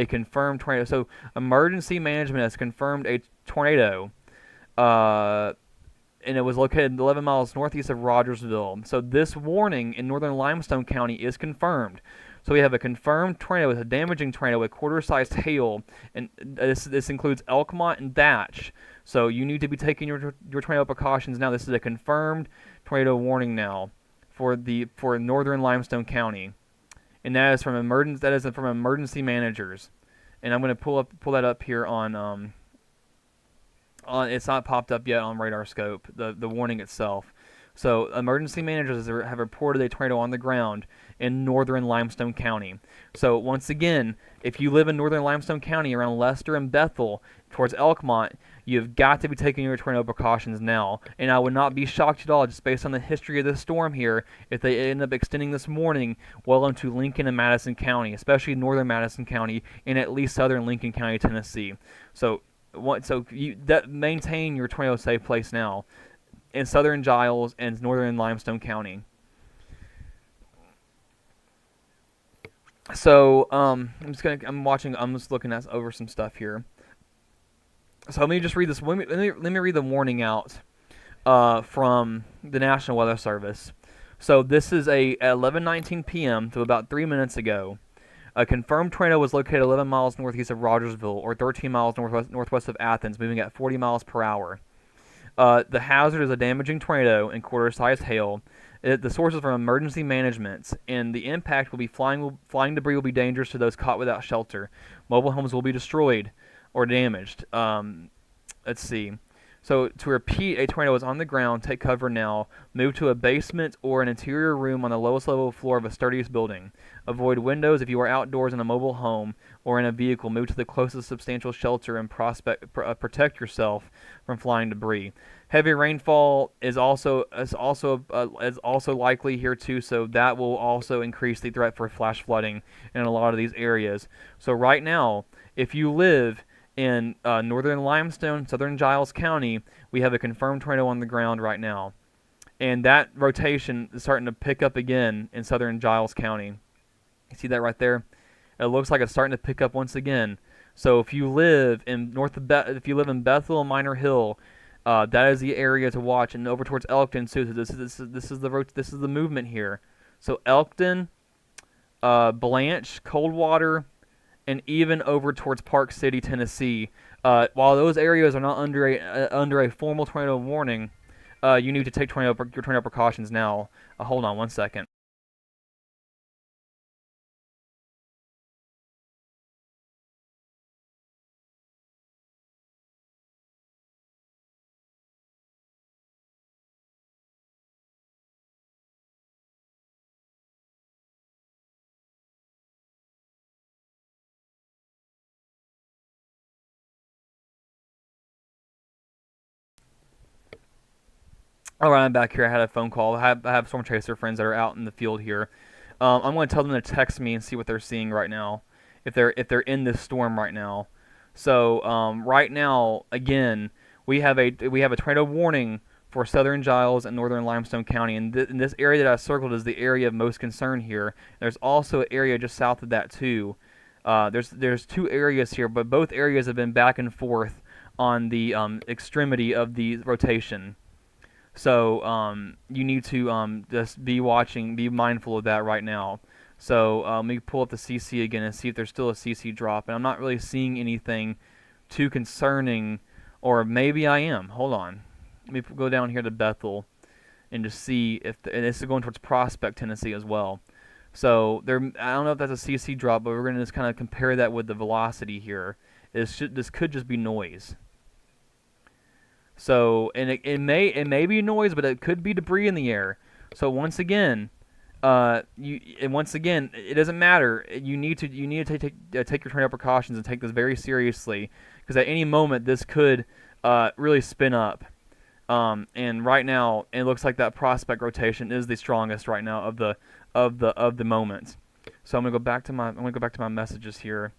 Speaker 1: confirmed tornado. So emergency management has confirmed a tornado, and it was located 11 miles northeast of Rogersville. So this warning in northern Limestone County is confirmed. So we have a confirmed tornado with a damaging tornado with quarter-sized hail, and this includes Elkmont and Thatch. So you need to be taking your tornado precautions now. This is a confirmed tornado warning now for northern Limestone County. And that is from emergency managers. and I'm going to pull that up here on it's not popped up yet on radar scope, the warning itself. So emergency managers have reported a tornado on the ground in northern Limestone County. So once again, if you live in northern Limestone County around Leicester and Bethel towards Elkmont, you've got to be taking your tornado precautions now. And I would not be shocked at all, just based on the history of this storm here, if they end up extending this warning well into Lincoln and Madison County, especially northern Madison County and at least southern Lincoln County, Tennessee. So maintain your tornado safe place now in southern Giles and northern Limestone County. So I'm just looking over some stuff here. So let me just read this. Let me read the warning out from the National Weather Service. So this is at 11:19 p.m. to about 3 minutes ago. A confirmed tornado was located 11 miles northeast of Rogersville, or 13 miles northwest of Athens, moving at 40 miles per hour. The hazard is a damaging tornado and quarter-sized hail. The source is from emergency management, and the impact will be flying debris will be dangerous to those caught without shelter. Mobile homes will be destroyed or damaged. Let's see. So to repeat, a tornado is on the ground. Take cover now. Move to a basement or an interior room on the lowest level floor of a sturdiest building. Avoid windows if you are outdoors in a mobile home or in a vehicle. Move to the closest substantial shelter and protect yourself from flying debris. Heavy rainfall is also likely here too, so that will also increase the threat for flash flooding in a lot of these areas. So right now, if you live in northern Limestone, southern Giles County, we have a confirmed tornado on the ground right now. And that rotation is starting to pick up again in southern Giles County. You see that right there? It looks like it's starting to pick up once again. So if you live in Bethel and Minor Hill, that is the area to watch, and over towards Elkton too. So this is the movement here. So Elkton, Blanche, Coldwater, and even over towards Park City, Tennessee. While those areas are not under a formal tornado warning, you need to take your tornado precautions now. Hold on one second. All right, I'm back here. I had a phone call. I have storm chaser friends that are out in the field here. I'm going to tell them to text me and see what they're seeing right now, if they're in this storm right now. So right now, again, we have a tornado warning for southern Giles and northern Limestone County, and this area that I circled is the area of most concern here. There's also an area just south of that too. There's two areas here, but both areas have been back and forth on the extremity of the rotation. So you need to just be mindful of that right now. So let me pull up the CC again and see if there's still a CC drop. And I'm not really seeing anything too concerning, or maybe I am. Hold on. Let me go down here to Bethel and just see if and this is going towards Prospect, Tennessee as well. So I don't know if that's a CC drop, but we're going to just kind of compare that with the velocity here. This could just be noise. So, and it may be noise, but it could be debris in the air. So once again, it doesn't matter. You need to take your tornado precautions and take this very seriously, because at any moment this could really spin up. And right now it looks like that Prospect rotation is the strongest right now of the moment. So I'm gonna go back to my messages here.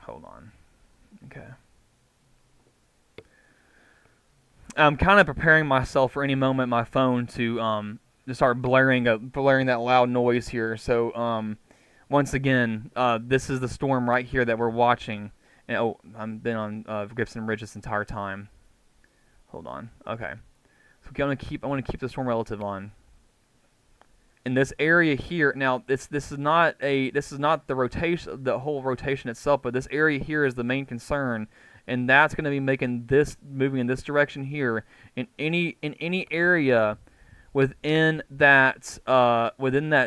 Speaker 1: Hold on. Okay. I'm kind of preparing myself for any moment my phone to start blaring that loud noise here. So once again, this is the storm right here that we're watching. And I've been on Gibson Ridge this entire time. Hold on. Okay. So I want to keep the storm relative on. in this area here. Now, this is not the rotation, the whole rotation itself, but this area here is the main concern, and that's going to be making this moving in this direction here. In any area within that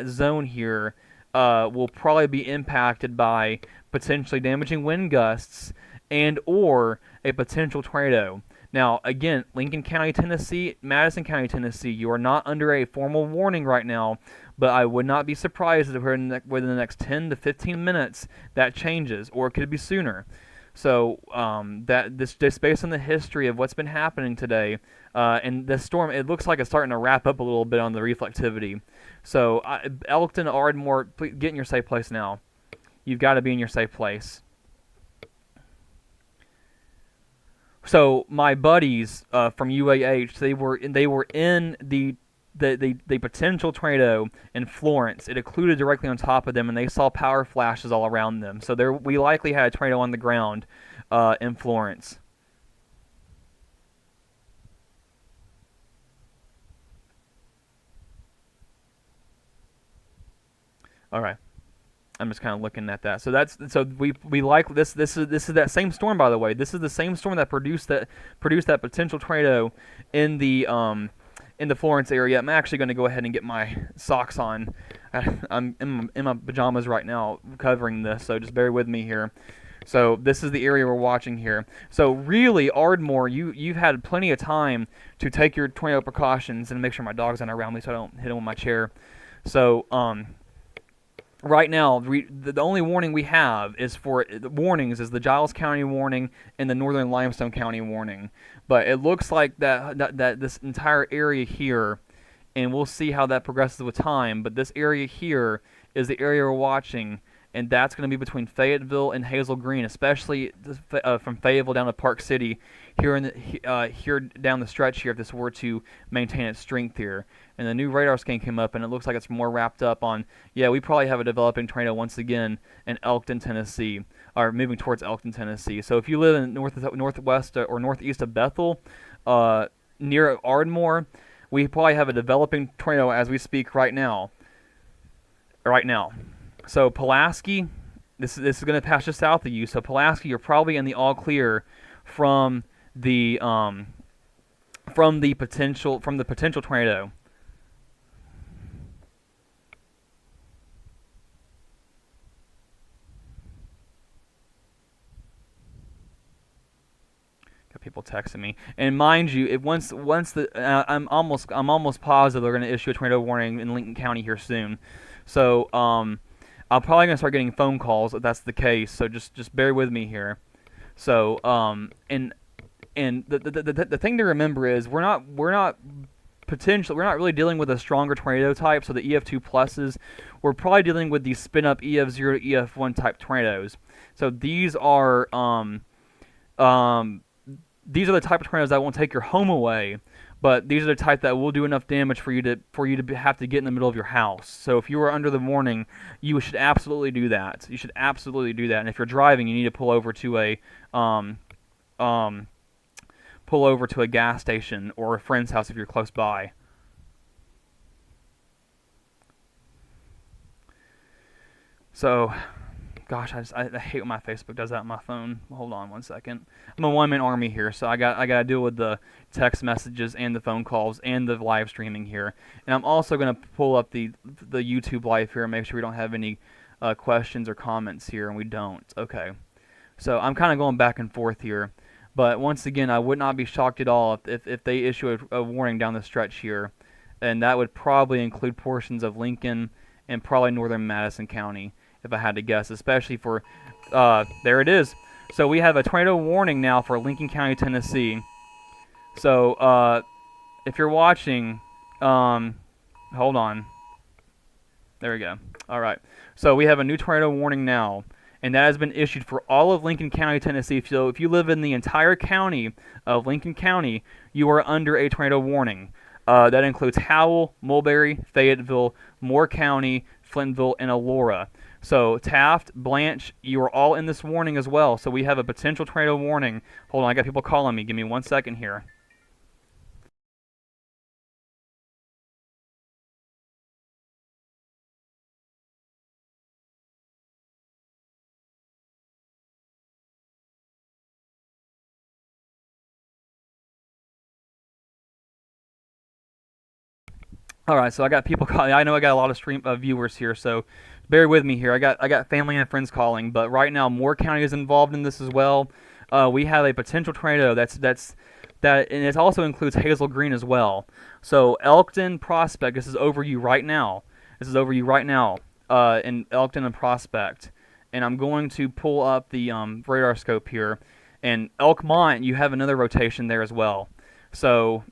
Speaker 1: zone here, will probably be impacted by potentially damaging wind gusts and or a potential tornado. Now, again, Lincoln County, Tennessee, Madison County, Tennessee, you are not under a formal warning right now, but I would not be surprised if within the next 10 to 15 minutes that changes, or it could be sooner. So just based on the history of what's been happening today, and the storm, it looks like it's starting to wrap up a little bit on the reflectivity. So Elkton, Ardmore, please get in your safe place now. You've got to be in your safe place. So my buddies from UAH, they were in the potential tornado in Florence. It occluded directly on top of them, and they saw power flashes all around them. So we likely had a tornado on the ground in Florence. All right. I'm just kind of looking at that. So we like this. This is that same storm, by the way. This is the same storm that produced that potential tornado in the Florence area. I'm actually going to go ahead and get my socks on. I'm in my pajamas right now covering this, so just bear with me here. So this is the area we're watching here. So really, Ardmore, you've had plenty of time to take your tornado precautions and make sure my dog's not around me so I don't hit him with my chair. So right now, the only warning we have is the Giles County warning and the Northern Limestone County warning. But it looks like that this entire area here, and we'll see how that progresses with time, but this area here is the area we're watching, and that's going to be between Fayetteville and Hazel Green, especially from Fayetteville down to Park City, here down the stretch here, if this were to maintain its strength here. And the new radar scan came up, and it looks like it's more wrapped up on, we probably have a developing tornado once again in Elkton, Tennessee, or moving towards Elkton, Tennessee. So if you live in northwest or northeast of Bethel, near Ardmore, we probably have a developing tornado as we speak right now. So Pulaski, this is going to pass just south of you. So Pulaski, you're probably in the all clear from the potential tornado. Got people texting me, and mind you, I'm almost positive they're going to issue a tornado warning in Lincoln County here soon. So I'm probably going to start getting phone calls if that's the case. So just bear with me here. So and the thing to remember is we're not really dealing with a stronger tornado type. So the EF2 pluses, we're probably dealing with these spin up EF0 to EF1 type tornadoes. So these are the type of tornadoes that won't take your home away, but these are the type that will do enough damage for you to have to get in the middle of your house. So if you are under the warning, you should absolutely do that. You should absolutely do that. And if you're driving, you need to pull over to a gas station or a friend's house if you're close by. So, gosh, I hate when my Facebook does that on my phone. Hold on one second. I'm a one-man army here, so I got to deal with the text messages and the phone calls and the live streaming here. And I'm also going to pull up the YouTube live here and make sure we don't have any questions or comments here, and we don't. Okay. So I'm kind of going back and forth here. But once again, I would not be shocked at all if they issue a warning down the stretch here. And that would probably include portions of Lincoln and probably northern Madison County, if I had to guess, especially for, there it is. So we have a tornado warning now for Lincoln County, Tennessee. So if you're watching, hold on. There we go. All right. So we have a new tornado warning now, and that has been issued for all of Lincoln County, Tennessee. So if you live in the entire county of Lincoln County, you are under a tornado warning. That includes Howell, Mulberry, Fayetteville, Moore County, Flintville, and Elora. So Taft, Blanche, you are all in this warning as well. So we have a potential tornado warning. Hold on, I got people calling me. Give me 1 second here. All right, so I got people calling. I know I got a lot of stream viewers here, so bear with me here. I got family and friends calling, but right now Moore County is involved in this as well. We have a potential tornado and it also includes Hazel Green as well. So Elkton Prospect, this is over you right now. This is over you right now in Elkton and Prospect, and I'm going to pull up the radar scope here. And Elkmont, you have another rotation there as well. So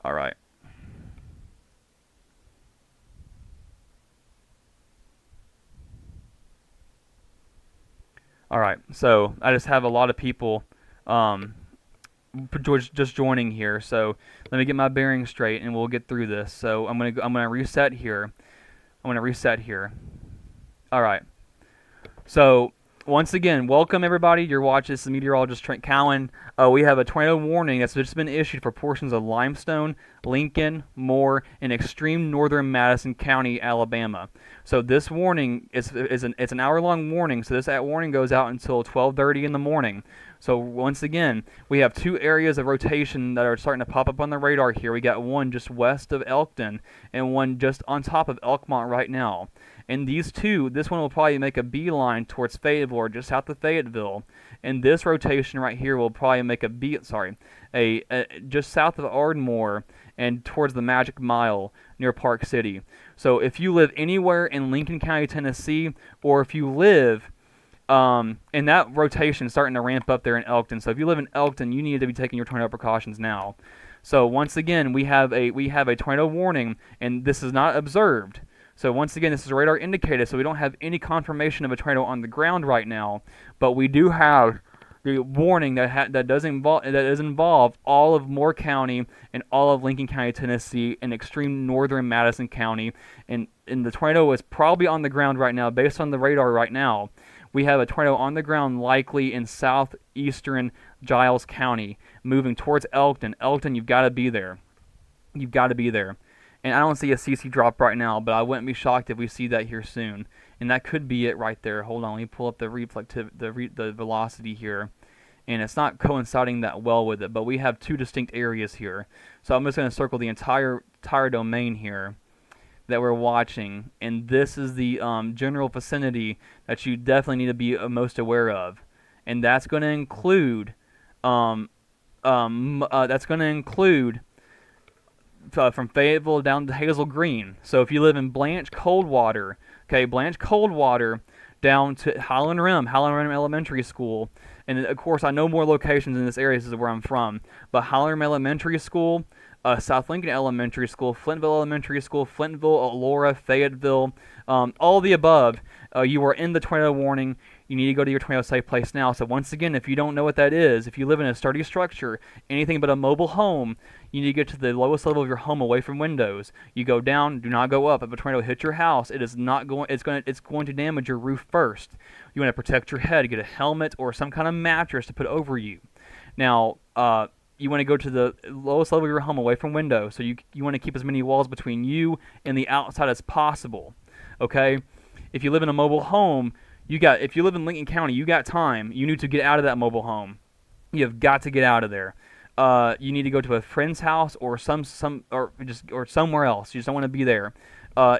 Speaker 1: all right. All right, so I just have a lot of people um, just joining here. So let me get my bearings straight, and we'll get through this. So I'm gonna reset here. I'm gonna reset here. All right. So once again, welcome everybody. You're watching. This is Meteorologist Trent Cowan. We have a tornado warning that's just been issued for portions of Limestone, Lincoln, Moore, and extreme northern Madison County, Alabama. So this warning it's an hour-long warning. So this warning goes out until 12:30 in the morning. So once again, we have two areas of rotation that are starting to pop up on the radar here. We got one just west of Elkton and one just on top of Elkmont right now. And these two, this one will probably make a beeline towards Fayetteville or just south of Fayetteville. And this rotation right here will probably make a just south of Ardmore and towards the Magic Mile near Park City. So if you live anywhere in Lincoln County, Tennessee, or if you live and that rotation is starting to ramp up there in Elkton. So if you live in Elkton, you need to be taking your tornado precautions now. So once again, we have a tornado warning, and this is not observed. So once again, this is radar indicated, so we don't have any confirmation of a tornado on the ground right now, but we do have the warning that does involve all of Moore County and all of Lincoln County, Tennessee, and extreme northern Madison County, and the tornado is probably on the ground right now based on the radar right now. We have a tornado on the ground likely in southeastern Giles County, moving towards Elkton. Elkton, you've got to be there. You've got to be there. And I don't see a CC drop right now, but I wouldn't be shocked if we see that here soon. And that could be it right there. Hold on, let me pull up the the velocity here. And it's not coinciding that well with it, but we have two distinct areas here. So I'm just going to circle the entire domain here that we're watching. And this is the general vicinity that you definitely need to be most aware of. And that's going to include from Fayetteville down to Hazel Green. So if you live in Blanche Coldwater, Blanche Coldwater down to Highland Rim Elementary School, and of course I know more locations in this area. This is where I'm from, but Highland Rim Elementary School, South Lincoln Elementary School, Flintville Elementary School, Flintville, Elora, Fayetteville, all the above, you are in the tornado warning. You need to go to your tornado safe place now. So once again, if you don't know what that is, if you live in a sturdy structure, anything but a mobile home, you need to get to the lowest level of your home away from windows. You go down, do not go up. If a tornado hits your house, it's going to damage your roof first. You want to protect your head, get a helmet or some kind of mattress to put over you. Now, you want to go to the lowest level of your home away from windows. So you want to keep as many walls between you and the outside as possible. Okay? If you live in a mobile home, if you live in Lincoln County, you got time. You need to get out of that mobile home. You have got to get out of there. You need to go to a friend's house or somewhere else. You just don't want to be there.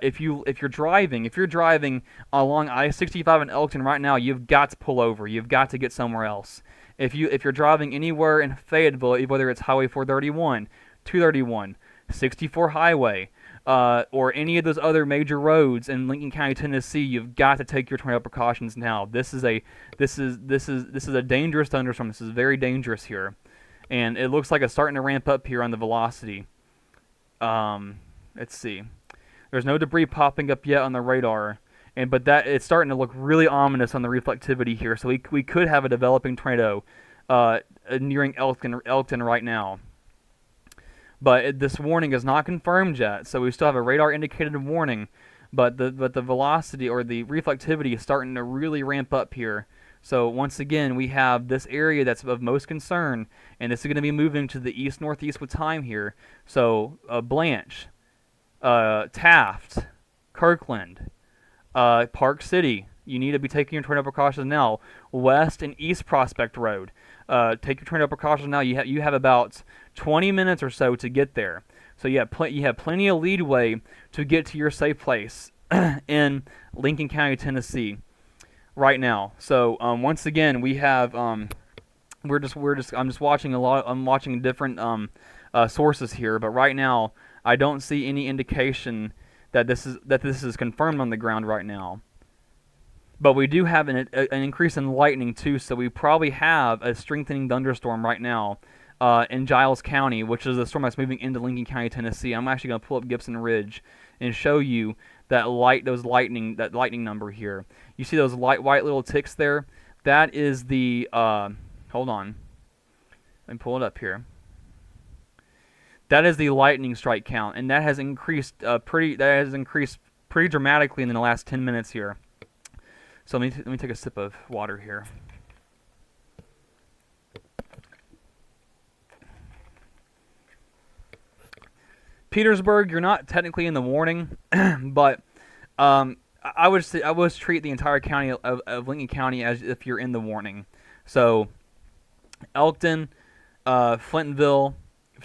Speaker 1: If you're driving along I-65 in Elkton right now, you've got to pull over. You've got to get somewhere else. If you're driving anywhere in Fayetteville, whether it's Highway 431, 231, 64 Highway, or any of those other major roads in Lincoln County, Tennessee, you've got to take your tornado precautions now. This is a dangerous thunderstorm. This is very dangerous here, and it looks like it's starting to ramp up here on the velocity. Let's see. There's no debris popping up yet on the radar, but it's starting to look really ominous on the reflectivity here. So we could have a developing tornado nearing Elkton right now. But this warning is not confirmed yet, so we still have a radar indicated warning. But the velocity or the reflectivity is starting to really ramp up here. So once again, we have this area that's of most concern, and this is going to be moving to the east-northeast with time here. So Blanche, Taft, Kirkland, Park City, You need to be taking your tornado precautions now. West and East Prospect Road. Take your tornado precautions now. You have about 20 minutes or so to get there. So you have plenty of leadway to get to your safe place in Lincoln County, Tennessee, right now. So once again, we have I'm just watching a lot. I'm watching different sources here, but right now I don't see any indication that this is confirmed on the ground right now. But we do have an increase in lightning too, so we probably have a strengthening thunderstorm right now in Giles County, which is the storm that's moving into Lincoln County, Tennessee. I'm actually going to pull up Gibson Ridge and show you that lightning number here. You see those white little ticks there? That is the hold on. Let me pull it up here. That is the lightning strike count, and that has increased pretty dramatically in the last 10 minutes here. So let me take a sip of water here. Petersburg, you're not technically in the warning, but I would treat the entire county of Lincoln County as if you're in the warning. So Elkton, Flintville,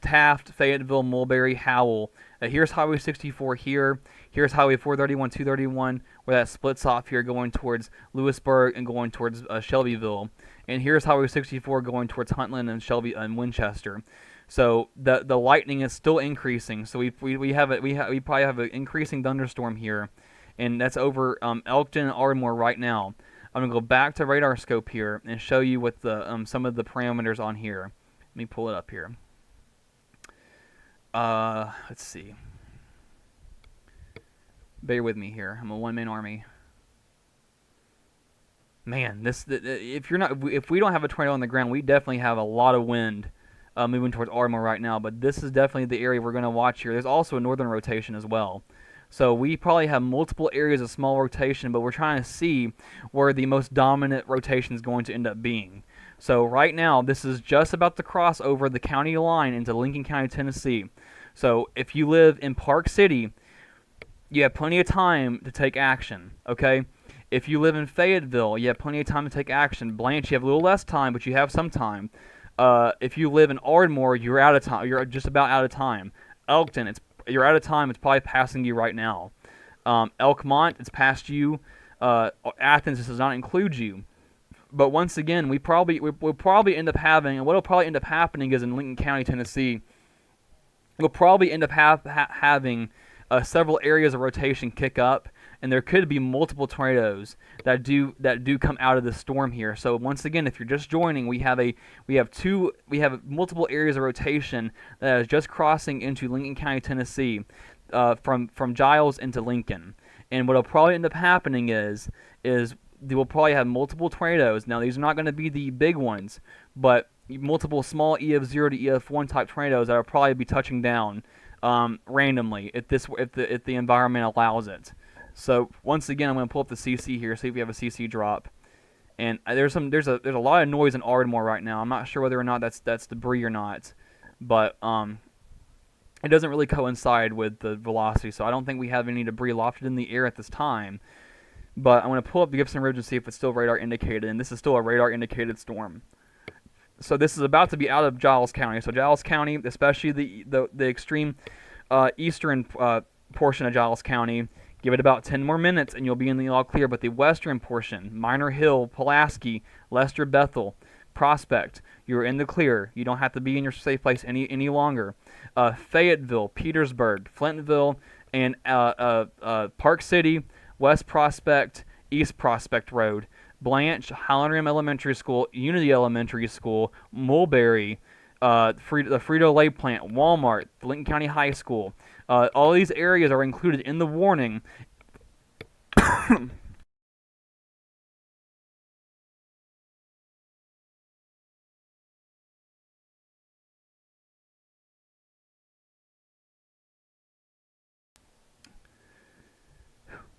Speaker 1: Taft, Fayetteville, Mulberry, Howell. Here's Highway 64 here. Here's Highway 431, 231, where that splits off here going towards Lewisburg and going towards Shelbyville. And here's Highway 64 going towards Huntland and Shelby and Winchester. So the lightning is still increasing. So we probably have an increasing thunderstorm here, and that's over Elkton and Ardmore right now. I'm gonna go back to radar scope here and show you what the some of the parameters on here. Let me pull it up here. Let's see. Bear with me here. I'm a one-man army. Man, if we don't have a tornado on the ground, we definitely have a lot of wind moving towards Ardmore right now. But this is definitely the area we're going to watch here. There's also a northern rotation as well. So we probably have multiple areas of small rotation, but we're trying to see where the most dominant rotation is going to end up being. So right now, this is just about to cross over the county line into Lincoln County, Tennessee. So if you live in Park City, you have plenty of time to take action, okay? If you live in Fayetteville, you have plenty of time to take action. Blanche, you have a little less time, but you have some time. If you live in Ardmore, you're out of time. You're just about out of time. Elkton, you're out of time. It's probably passing you right now. Elkmont, it's past you. Athens, this does not include you. But once again, we'll probably end up having, and what will probably end up happening is in Lincoln County, Tennessee, we'll probably end up having several areas of rotation kick up, and there could be multiple tornadoes that do come out of the storm here. So once again, if you're just joining, we have multiple areas of rotation that is just crossing into Lincoln County, Tennessee, from Giles into Lincoln. And what will probably end up happening is they will probably have multiple tornadoes. Now these are not going to be the big ones, but multiple small EF0 to EF1 type tornadoes that will probably be touching down randomly if the environment allows it. So once again, I'm going to pull up the CC here, see if we have a CC drop. And there's a lot of noise in Ardmore right now. I'm not sure whether or not that's debris or not, but it doesn't really coincide with the velocity, so I don't think we have any debris lofted in the air at this time. But I'm going to pull up the Gibson Ridge and see if it's still radar indicated, and this is still a radar indicated storm. So this is about to be out of Giles County. So Giles County, especially the extreme eastern portion of Giles County, give it about 10 more minutes and you'll be in the all clear. But the western portion, Minor Hill, Pulaski, Lester, Bethel, Prospect, you're in the clear. You don't have to be in your safe place any longer. Fayetteville, Petersburg, Flintville, and Park City, West Prospect, East Prospect Road, Blanche, Highland Rim Elementary School, Unity Elementary School, Mulberry, the Frito-Lay plant, Walmart, Lincoln County High School. All these areas are included in the warning.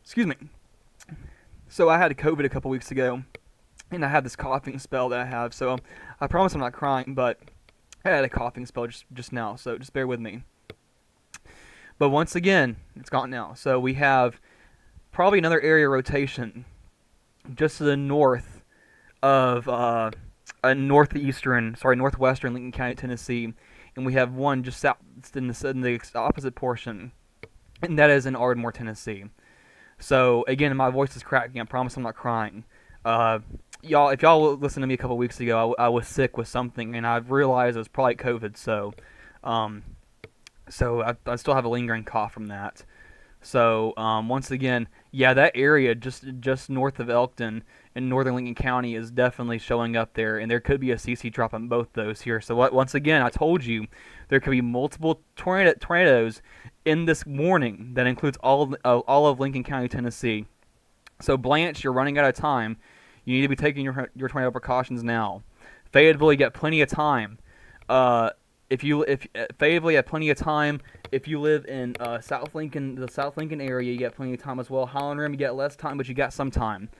Speaker 1: Excuse me. So I had COVID a couple weeks ago, and I had this coughing spell that I have. So I promise I'm not crying, but I had a coughing spell just now, so just bear with me. But once again, it's gone now. So we have probably another area rotation just to the north of northwestern Lincoln County, Tennessee, and we have one just south in the opposite portion, and that is in Ardmore, Tennessee. So again, my voice is cracking. I promise I'm not crying. Uh, if y'all listened to me a couple weeks ago, I was sick with something, and I realized it was probably COVID. Um, I still have a lingering cough from that. So once again, yeah, that area just north of Elkton in northern Lincoln County is definitely showing up there, and there could be a CC drop on both those here. So once again, I told you there could be multiple tornadoes in this warning that includes all of Lincoln County, Tennessee. So Blanche, you're running out of time. You need to be taking your tornado precautions now. Fayetteville, you got plenty of time. If Fayetteville, you have plenty of time. If you live in South Lincoln, the South Lincoln area, you got plenty of time as well. Highland Rim, you got less time, but you got some time.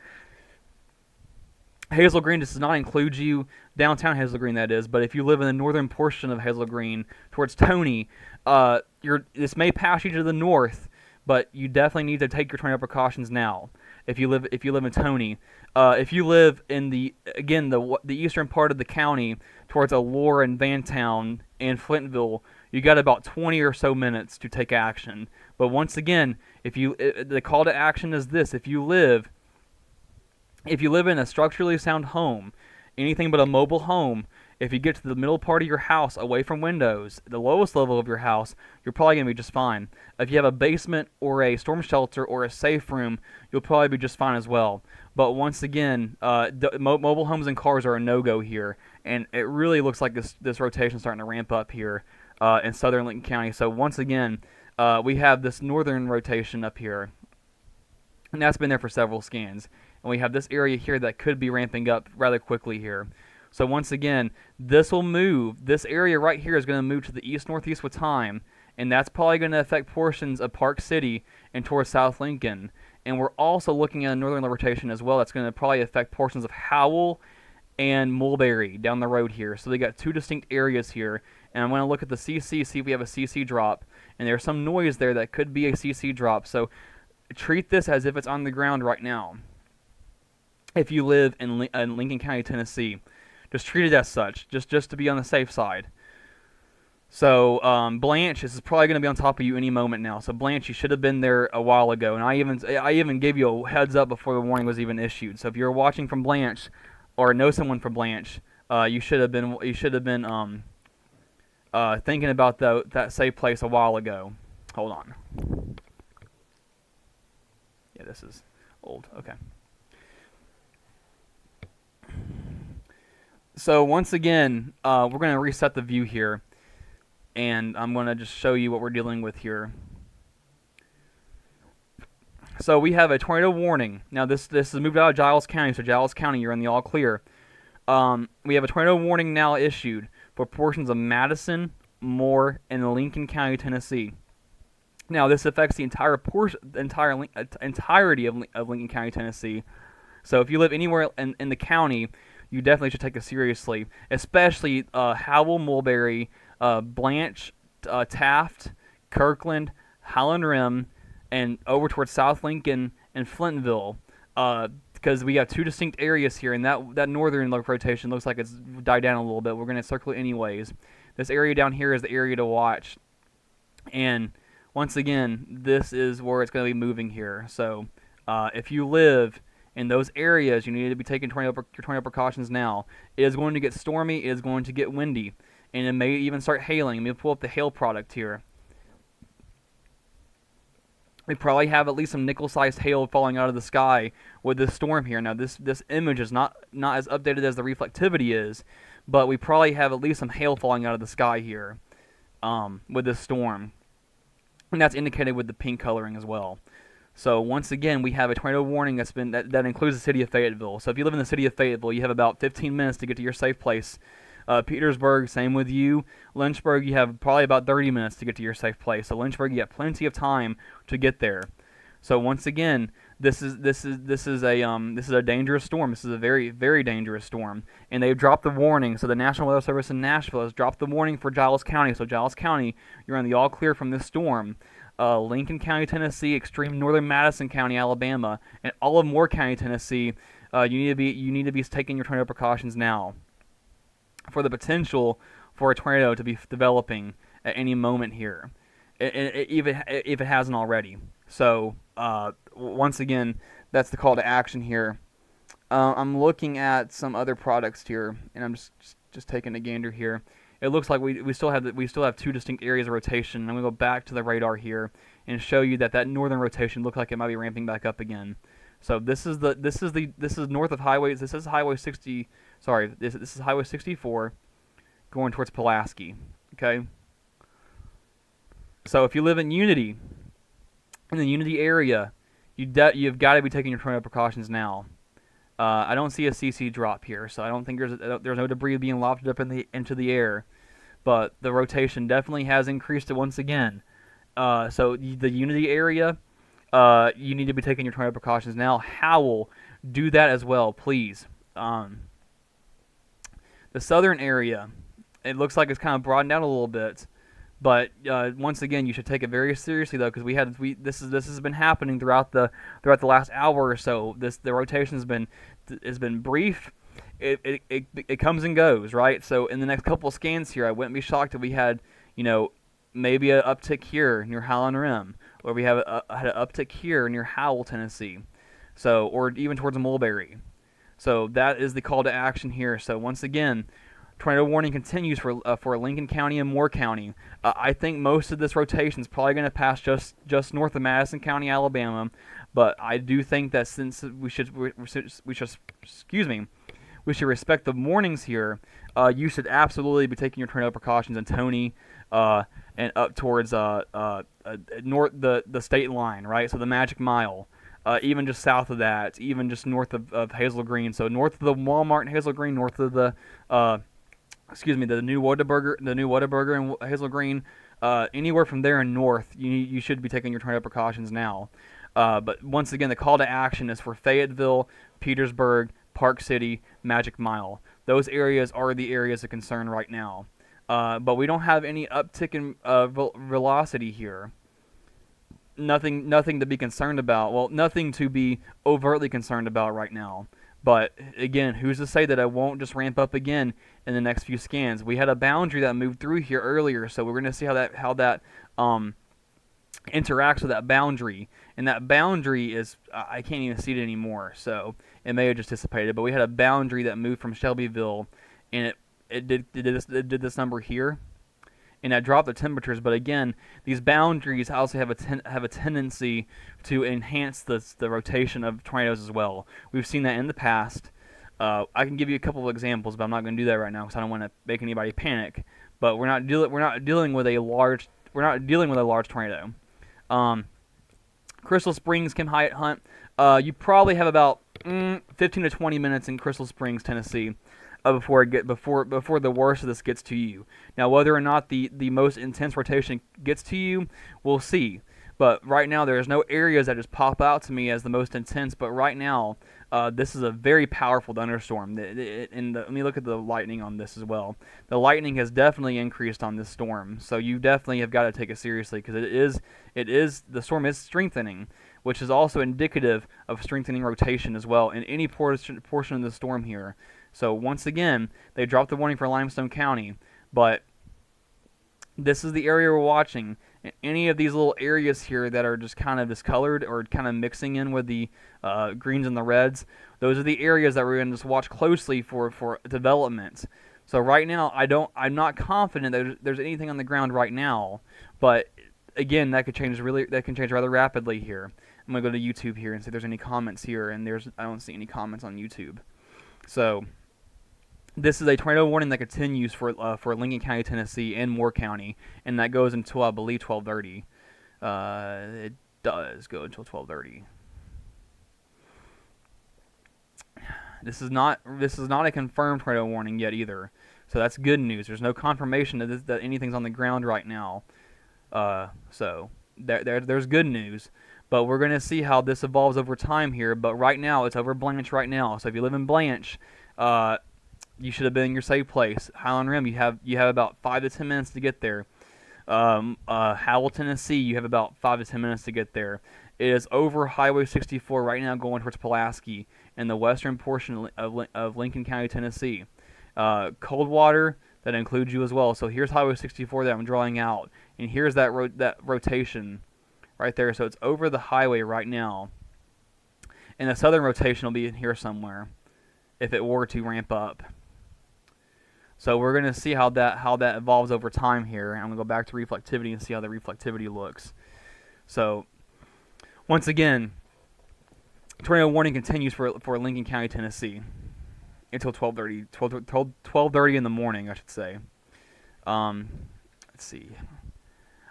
Speaker 1: Hazel Green does not include you, downtown Hazel Green that is, but if you live in the northern portion of Hazel Green towards Tony, this may pass you to the north, but you definitely need to take your tornado precautions now. If you live in Tony, if you live in the eastern part of the county towards Allure and Vantown and Flintville, you got about 20 or so minutes to take action. But once again, the call to action is this: if you live in a structurally sound home, anything but a mobile home, if you get to the middle part of your house, away from windows, the lowest level of your house, you're probably going to be just fine. If you have a basement or a storm shelter or a safe room, you'll probably be just fine as well. But once again, mobile homes and cars are a no-go here, and it really looks like this rotation is starting to ramp up here in southern Lincoln County. So once again, we have this northern rotation up here, and that's been there for several scans. And we have this area here that could be ramping up rather quickly here. So once again, this will move. This area right here is going to move to the east-northeast with time, and that's probably going to affect portions of Park City and towards South Lincoln. And we're also looking at a northern rotation as well. That's going to probably affect portions of Howell and Mulberry down the road here. So they got two distinct areas here. And I'm going to look at the CC, see if we have a CC drop. And there's some noise there that could be a CC drop. So treat this as if it's on the ground right now. If you live in Lincoln County, Tennessee, just treat it as such, just to be on the safe side. So Blanche, this is probably going to be on top of you any moment now. So Blanche, you should have been there a while ago, and I even gave you a heads up before the warning was even issued. So if you're watching from Blanche, or know someone from Blanche, you should have been thinking about that safe place a while ago. Hold on. Yeah, this is old. Okay. So once again, we're going to reset the view here, and I'm going to just show you what we're dealing with here. So we have a tornado warning. Now this is moved out of Giles County, so Giles County, you're in the all clear. We have a tornado warning now issued for portions of Madison, Moore, and Lincoln County, Tennessee. Now this affects the entirety of Lincoln County, Tennessee. So if you live anywhere in the county, you definitely should take this seriously, especially Howell, Mulberry, Blanche, Taft, Kirkland, Highland Rim, and over towards South Lincoln and Flintville, because we have two distinct areas here, and that northern rotation looks like it's died down a little bit. We're going to circle it anyways. This area down here is the area to watch, and once again, this is where it's going to be moving here. So if you live in those areas, you need to be taking your tornado precautions now. It is going to get stormy, it is going to get windy, and it may even start hailing. Let me pull up the hail product here. We probably have at least some nickel-sized hail falling out of the sky with this storm here. Now, this image is not as updated as the reflectivity is, but we probably have at least some hail falling out of the sky here with this storm. And that's indicated with the pink coloring as well. So once again, we have a tornado warning that includes the city of Fayetteville. So if you live in the city of Fayetteville, you have about 15 minutes to get to your safe place. Petersburg, same with you. Lynchburg, you have probably about 30 minutes to get to your safe place. So Lynchburg, you have plenty of time to get there. So once again, this is a dangerous storm. This is a very, very dangerous storm, and they've dropped the warning. So the National Weather Service in Nashville has dropped the warning for Giles County. So Giles County, you're on the all clear from this storm. Lincoln County, Tennessee, extreme northern Madison County, Alabama, and all of Moore County, Tennessee. You need to be taking your tornado precautions now for the potential for a tornado to be developing at any moment here, even if it hasn't already. So once again, that's the call to action here. I'm looking at some other products here, and I'm just taking a gander here. It looks like we still have two distinct areas of rotation. I'm gonna go back to the radar here and show you that northern rotation looks like it might be ramping back up again. So this is north of highway. This is Highway 60. Sorry, this is Highway 64, going towards Pulaski. Okay. So if you live in Unity, in the Unity area, you've got to be taking your tornado precautions now. I don't see a CC drop here, so I don't think there's no debris being lofted up into the air, but the rotation definitely has increased it once again. So the Unity area, you need to be taking your tornado precautions now. Howell, do that as well, please. The southern area, it looks like it's kind of broadened out a little bit. But once again, you should take it very seriously though, because this has been happening throughout the last hour or so. The rotation has been brief. It comes and goes, right? So in the next couple of scans here, I wouldn't be shocked if we had maybe an uptick here near Howland Rim, or we had an uptick here near Howell, Tennessee, so or even towards Mulberry. So that is the call to action here. So once again, tornado warning continues for Lincoln County and Moore County. I think most of this rotation is probably going to pass just north of Madison County, Alabama. But I do think that since we should respect the warnings here, you should absolutely be taking your tornado precautions in Tony and up towards north the state line, right? So the Magic Mile. Even just south of that, even just north of Hazel Green. So north of the Walmart in Hazel Green, north of the the new Whataburger in Hazel Green, anywhere from there and north, you should be taking your tornado precautions now. But once again, the call to action is for Fayetteville, Petersburg, Park City, Magic Mile. Those areas are the areas of concern right now. But we don't have any uptick in velocity here. Nothing to be concerned about. Well, nothing to be overtly concerned about right now. But again, who's to say that it won't just ramp up again in the next few scans? We had a boundary that moved through here earlier, so we're going to see how that interacts with that boundary. And that boundary is I can't even see it anymore, so it may have just dissipated. But we had a boundary that moved from Shelbyville, and it did this number here. And that dropped the temperatures, but again, these boundaries also have a tendency to enhance the rotation of tornadoes as well. We've seen that in the past. I can give you a couple of examples, but I'm not going to do that right now because I don't want to make anybody panic. But we're not dealing with a large tornado. Crystal Springs, Kim Hyatt Hunt. You probably have about 15 to 20 minutes in Crystal Springs, Tennessee. Before the worst of this gets to you. Now, whether or not the most intense rotation gets to you, we'll see. But right now, there's no areas that just pop out to me as the most intense. But right now, this is a very powerful thunderstorm. Let me look at the lightning on this as well. The lightning has definitely increased on this storm. So you definitely have got to take it seriously because the storm is strengthening, which is also indicative of strengthening rotation as well in any portion of the storm here. So once again, they dropped the warning for Limestone County, but this is the area we're watching. Any of these little areas here that are just kind of discolored or kind of mixing in with the greens and the reds, those are the areas that we're going to just watch closely for development. So right now, I'm not confident that there's anything on the ground right now, but again, that can change rather rapidly here. I'm going to go to YouTube here and see if there's any comments here, and I don't see any comments on YouTube. So this is a tornado warning that continues for Lincoln County, Tennessee, and Moore County, and that goes until I believe 12:30. It does go until 12:30. This is not a confirmed tornado warning yet either, so that's good news. There's no confirmation that anything's on the ground right now. So there's good news, But we're going to see how this evolves over time here. But right now, it's over Blanche right now. So if you live in Blanche, you should have been in your safe place. Highland Rim, you have about 5 to 10 minutes to get there. Howell, Tennessee, you have about 5 to 10 minutes to get there. It is over Highway 64 right now going towards Pulaski in the western portion of Lincoln County, Tennessee. Coldwater, that includes you as well. So here's Highway 64 that I'm drawing out, and here's that rotation right there. So it's over the highway right now, and the southern rotation will be in here somewhere if it were to ramp up. So we're going to see how that evolves over time here. I'm going to go back to reflectivity and see how the reflectivity looks. So once again, tornado warning continues for Lincoln County, Tennessee until 12:30 in the morning, I should say. Let's see.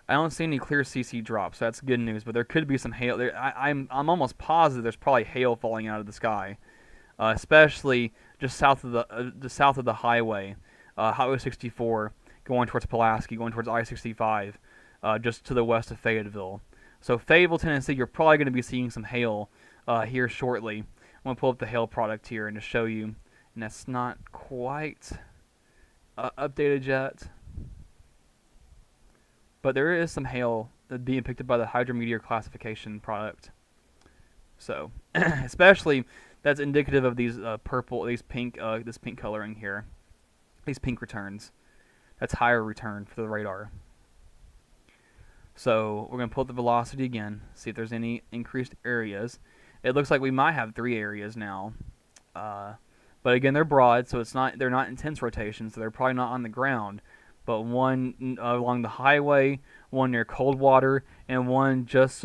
Speaker 1: I don't see any clear CC drops, so that's good news. But there could be some hail. I'm almost positive there's probably hail falling out of the sky, especially just south of the highway, Highway 64, going towards Pulaski, going towards I-65, just to the west of Fayetteville. So Fayetteville, Tennessee, you're probably going to be seeing some hail here shortly. I'm going to pull up the hail product here and just show you. And that's not quite updated yet. But there is some hail being picked up by the hydrometeor classification product. So, especially that's indicative of these this pink coloring here. These pink returns. That's higher return for the radar. So we're going to pull up the velocity again, see if there's any increased areas. It looks like we might have 3 areas now. But again, they're broad, so they're not intense rotations, so they're probably not on the ground. But one along the highway, one near Coldwater, and one just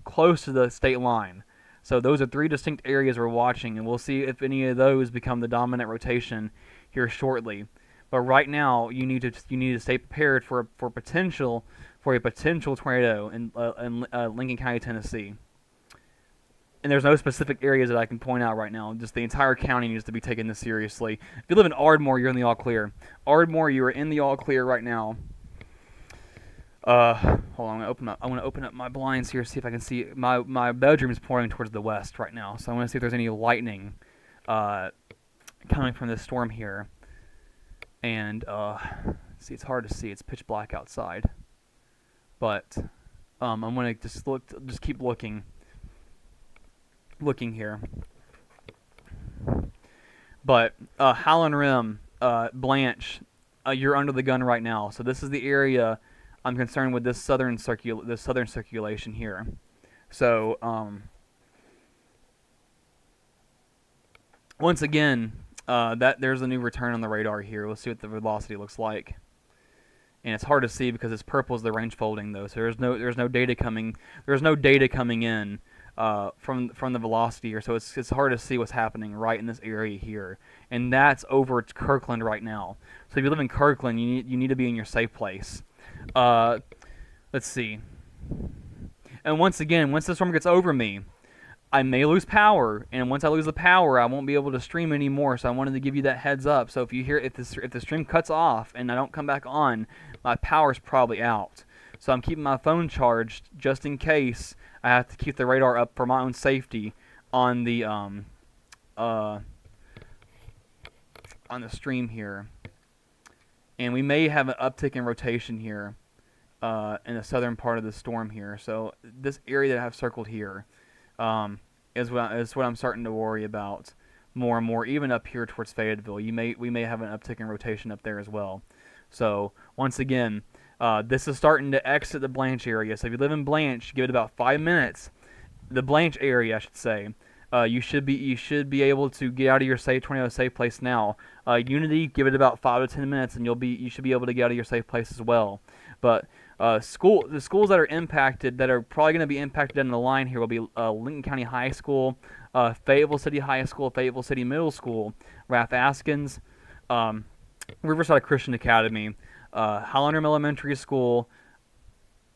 Speaker 1: close to the state line. So those are 3 distinct areas we're watching, and we'll see if any of those become the dominant rotation here shortly. But right now, you need to stay prepared for a potential tornado in Lincoln County, Tennessee. And there's no specific areas that I can point out right now. Just the entire county needs to be taken this seriously. If you live in Ardmore, you're in the all clear. Ardmore, you are in the all clear right now. Hold on, I'm gonna open up my blinds here, see if I can see. My bedroom is pointing towards the west right now, so I want to see if there's any lightning coming from this storm here. And see, it's hard to see. It's pitch black outside. But I'm gonna just keep looking here. But Howland Rim, Blanche, you're under the gun right now. So this is the area I'm concerned with, this southern circulation here. So once again, there's a new return on the radar here. We'll see what the velocity looks like. And it's hard to see because it's purple is the range folding though. So there's no data coming in from the velocity here. So it's hard to see what's happening right in this area here. And that's over Kirkland right now. So if you live in Kirkland, you need to be in your safe place. Let's see. And once again, once the storm gets over me, I may lose power, and once I lose the power, I won't be able to stream anymore. So I wanted to give you that heads up. So if the stream cuts off and I don't come back on, my power's probably out. So I'm keeping my phone charged just in case I have to keep the radar up for my own safety on the stream here. And we may have an uptick in rotation here in the southern part of the storm here. So this area that I have circled here is what I'm starting to worry about more and more. Even up here towards Fayetteville, we may have an uptick in rotation up there as well. So once again, this is starting to exit the Blanche area. So if you live in Blanche, give it about 5 minutes. The Blanche area, I should say. You should be able to get out of your tornado safe place now. Unity, give it about 5 to 10 minutes, and you should be able to get out of your safe place as well. But the schools that are impacted, that are probably going to be impacted down the line here, will be Lincoln County High School, Fayetteville City High School, Fayetteville City Middle School, Ralph Askins, Riverside Christian Academy, Highland Rim Elementary School.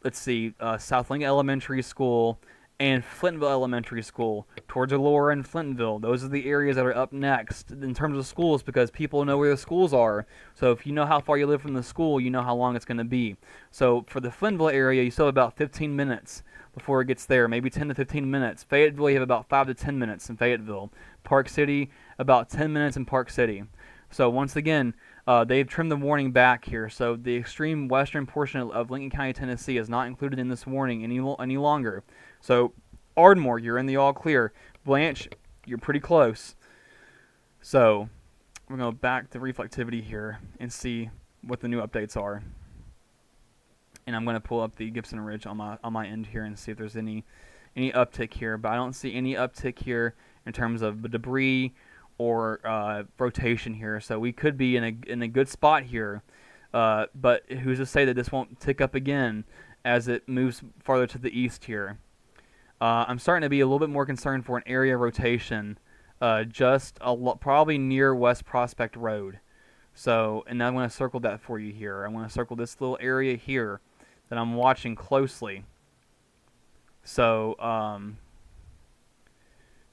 Speaker 1: Let's see, South Lincoln Elementary School.
Speaker 2: and Flintville Elementary School. Towards Aurora and Flintville, those are the areas that are up next in terms of schools, because people know where the schools are. So if you know how far you live from the school, you know how long it's going to be. So for the Flintville area, you still have about 15 minutes before it gets there, maybe 10 to 15 minutes. Fayetteville, you have about 5 to 10 minutes in Fayetteville. Park City, about 10 minutes in Park City. So once again, they've trimmed the warning back here. So the extreme western portion of Lincoln County, Tennessee is not included in this warning any longer. So Ardmore, you're in the all clear. Blanche, you're pretty close. So we're going to go back to reflectivity here and see what the new updates are. And I'm going to pull up the Gibson Ridge on my end here and see if there's any uptick here. But I don't see any uptick here in terms of debris or rotation here. So we could be in a good spot here. But who's to say that this won't tick up again as it moves farther to the east here? I'm starting to be a little bit more concerned for an area rotation, probably near West Prospect Road. So, and I'm going to circle that for you here. I'm going to circle this little area here that I'm watching closely. So,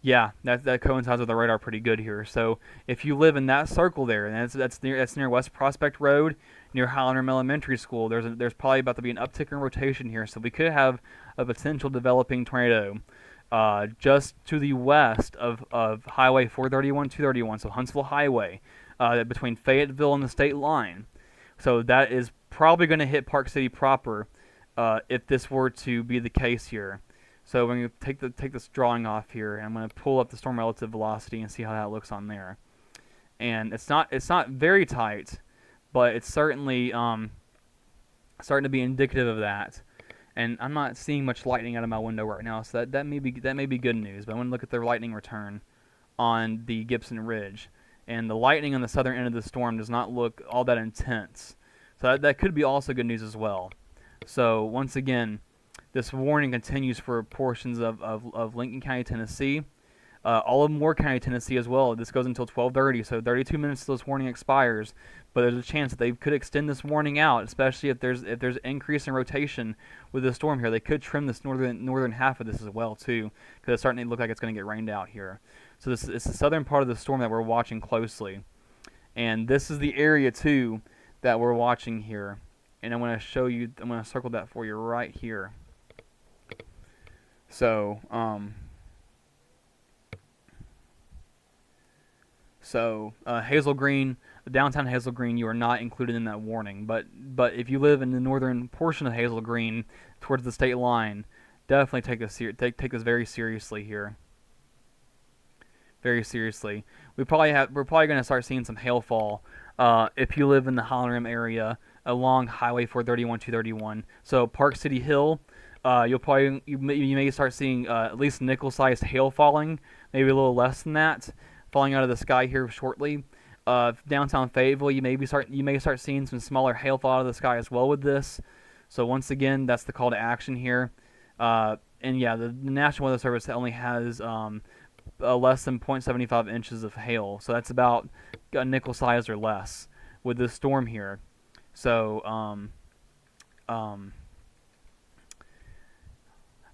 Speaker 2: yeah, that coincides with the radar pretty good here. So if you live in that circle there, and that's near West Prospect Road, near Highland Elementary School, there's probably about to be an uptick in rotation here. So we could have a potential developing tornado just to the west of Highway 431, 231, so Huntsville Highway, between Fayetteville and the state line. So that is probably going to hit Park City proper if this were to be the case here. So we're going to take this drawing off here, and I'm going to pull up the storm relative velocity and see how that looks on there. And it's not very tight, but it's certainly starting to be indicative of that. And I'm not seeing much lightning out of my window right now, so that may be good news. But I want to look at the lightning return on the Gibson Ridge, and the lightning on the southern end of the storm does not look all that intense. So that could be also good news as well. So once again, this warning continues for portions of Lincoln County, Tennessee, all of Moore County, Tennessee as well. This goes until 12:30, so 32 minutes till this warning expires. But there's a chance that they could extend this warning out, especially if there's increase in rotation with the storm here. They could trim this northern half of this as well too, because it's starting to look like it's going to get rained out here. So it's the southern part of the storm that we're watching closely, and this is the area too that we're watching here. And I'm going to show you. I'm going to circle that for you right here. So, Hazel Green, downtown Hazel Green, you are not included in that warning. But if you live in the northern portion of Hazel Green, towards the state line, definitely take this very seriously here. Very seriously. We're probably going to start seeing some hailfall if you live in the Holland Rim area along Highway 431, 231. So Park City Hill. You may start seeing at least nickel-sized hail falling, maybe a little less than that, falling out of the sky here shortly. Downtown Fayetteville, you may start seeing some smaller hail fall out of the sky as well with this. So once again, that's the call to action here. And yeah, the National Weather Service only has less than 0.75 inches of hail, so that's about a nickel size or less with this storm here. So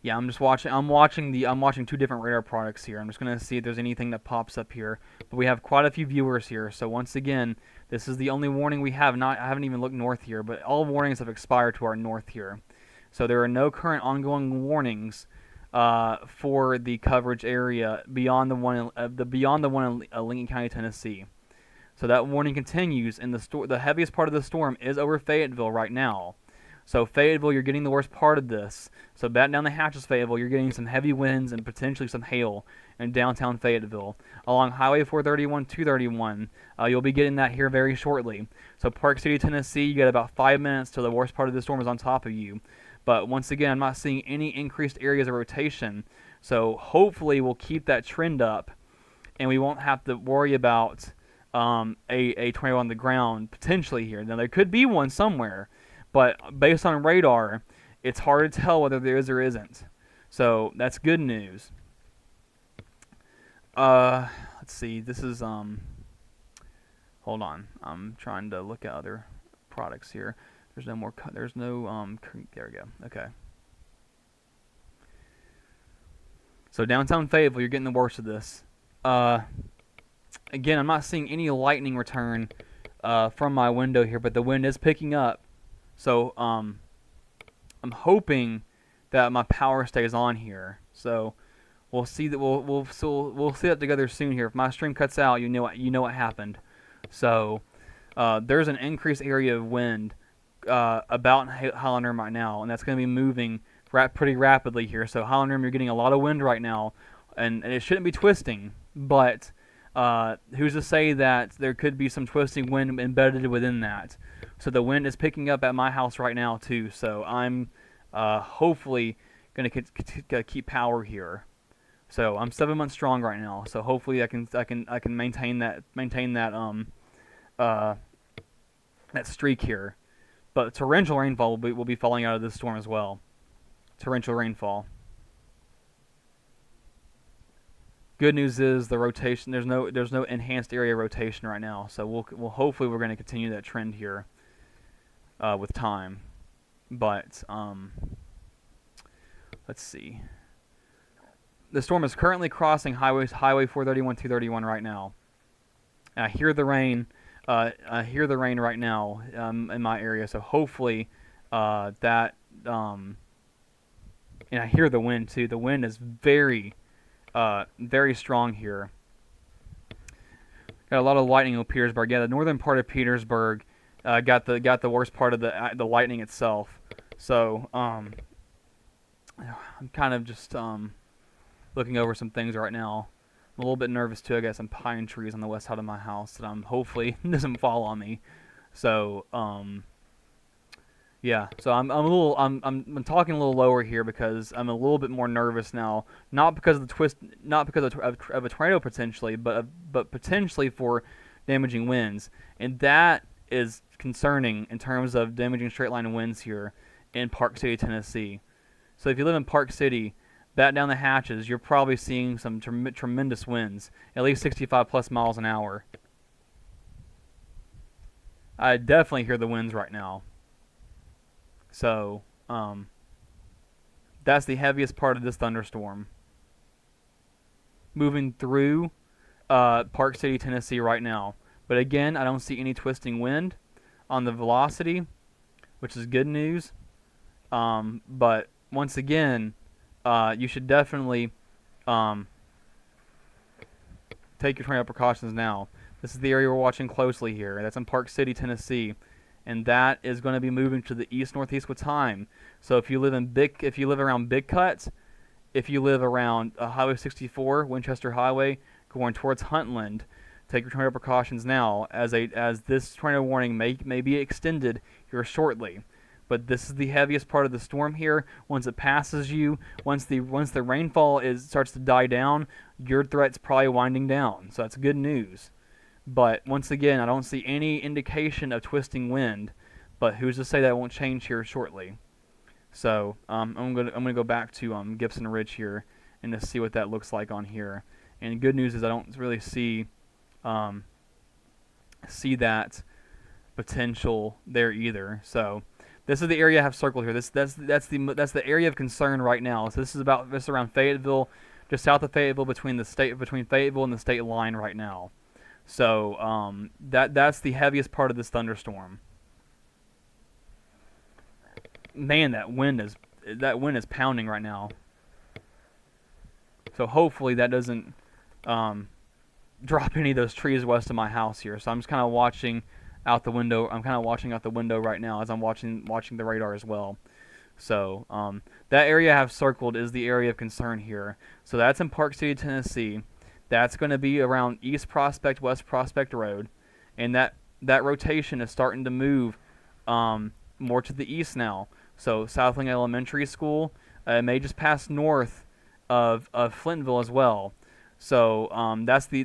Speaker 2: yeah, I'm watching two different radar products here. I'm just going to see if there's anything that pops up here. But we have quite a few viewers here. So once again, this is the only warning we have. I haven't even looked north here, but all warnings have expired to our north here. So there are no current ongoing warnings for the coverage area beyond the one in Lincoln County, Tennessee. So that warning continues, and the heaviest part of the storm is over Fayetteville right now. So Fayetteville, you're getting the worst part of this. So batten down the hatches, Fayetteville. You're getting some heavy winds and potentially some hail in downtown Fayetteville. Along Highway 431, 231, you'll be getting that here very shortly. So Park City, Tennessee, you got about 5 minutes till the worst part of the storm is on top of you. But once again, I'm not seeing any increased areas of rotation. So hopefully we'll keep that trend up, and we won't have to worry about a tornado on the ground potentially here. Now there could be one somewhere, but based on radar, it's hard to tell whether there is or isn't. So that's good news. Let's see. This is hold on. I'm trying to look at other products here. There's no more. There we go. Okay. So downtown Fayetteville, you're getting the worst of this. Uh, Again, I'm not seeing any lightning return from my window here, but the wind is picking up. So I'm hoping that my power stays on here. So we'll see that we'll see that together soon here. If my stream cuts out, you know what happened. So there's an increased area of wind about Highland Rim right now, and that's going to be moving pretty rapidly here. So Highland Rim, you're getting a lot of wind right now, and it shouldn't be twisting, but who's to say that there could be some twisting wind embedded within that? So the wind is picking up at my house right now too. So I'm hopefully going to keep power here. So I'm 7 months strong right now. So hopefully I can maintain that that streak here. But torrential rainfall will be falling out of this storm as well. Torrential rainfall. Good news is the rotation. There's no enhanced area rotation right now. So we'll hopefully we're going to continue that trend here with time. But let's see. The storm is currently crossing Highway 431, 231 right now. And I hear the rain. I hear the rain right now in my area. So hopefully that. And I hear the wind too. The wind is very strong here. Got a lot of lightning in Petersburg. Yeah, the northern part of Petersburg got the worst part of the lightning itself. So I'm kind of just looking over some things right now. I'm a little bit nervous too. I got some pine trees on the west side of my house that I'm hopefully doesn't fall on me. So yeah. So I'm talking a little lower here because I'm a little bit more nervous now. Not because of the twist, not because of a tornado potentially, but potentially for damaging winds, and that is concerning in terms of damaging straight line winds here in Park City, Tennessee. So if you live in Park City, bat down the hatches. You're probably seeing some tremendous winds, at least 65 plus miles an hour. I definitely hear the winds right now. So that's the heaviest part of this thunderstorm. Moving through Park City, Tennessee right now. But again, I don't see any twisting wind on the velocity, which is good news. But once again, you should definitely take your tornado precautions now. This is the area we're watching closely here. That's in Park City, Tennessee, and that is going to be moving to the east-northeast with time. So if you live around Big Cut, if you live around Highway 64, Winchester Highway, going towards Huntland, take your tornado precautions now, as this tornado warning may be extended here shortly. But this is the heaviest part of the storm here. Once it passes you, once the rainfall starts to die down, your threat's probably winding down. So that's good news. But once again, I don't see any indication of twisting wind. But who's to say that won't change here shortly? So I'm gonna go back to Gibson Ridge here and to see what that looks like on here. And good news is I don't really see that potential there either. So this is the area I have circled here. That's the area of concern right now. So this is around Fayetteville, just south of Fayetteville, between Fayetteville and the state line right now. So that's the heaviest part of this thunderstorm. Man, that wind is pounding right now. So hopefully that doesn't drop any of those trees west of my house here. So I'm just kind of watching out the window. I'm kind of watching out the window right now as I'm watching the radar as well. So that area I have circled is the area of concern here. So that's in Park City, Tennessee. That's going to be around East Prospect, West Prospect Road, and that rotation is starting to move more to the east now. So Southling Elementary School may just pass north of Flintville as well. So that's the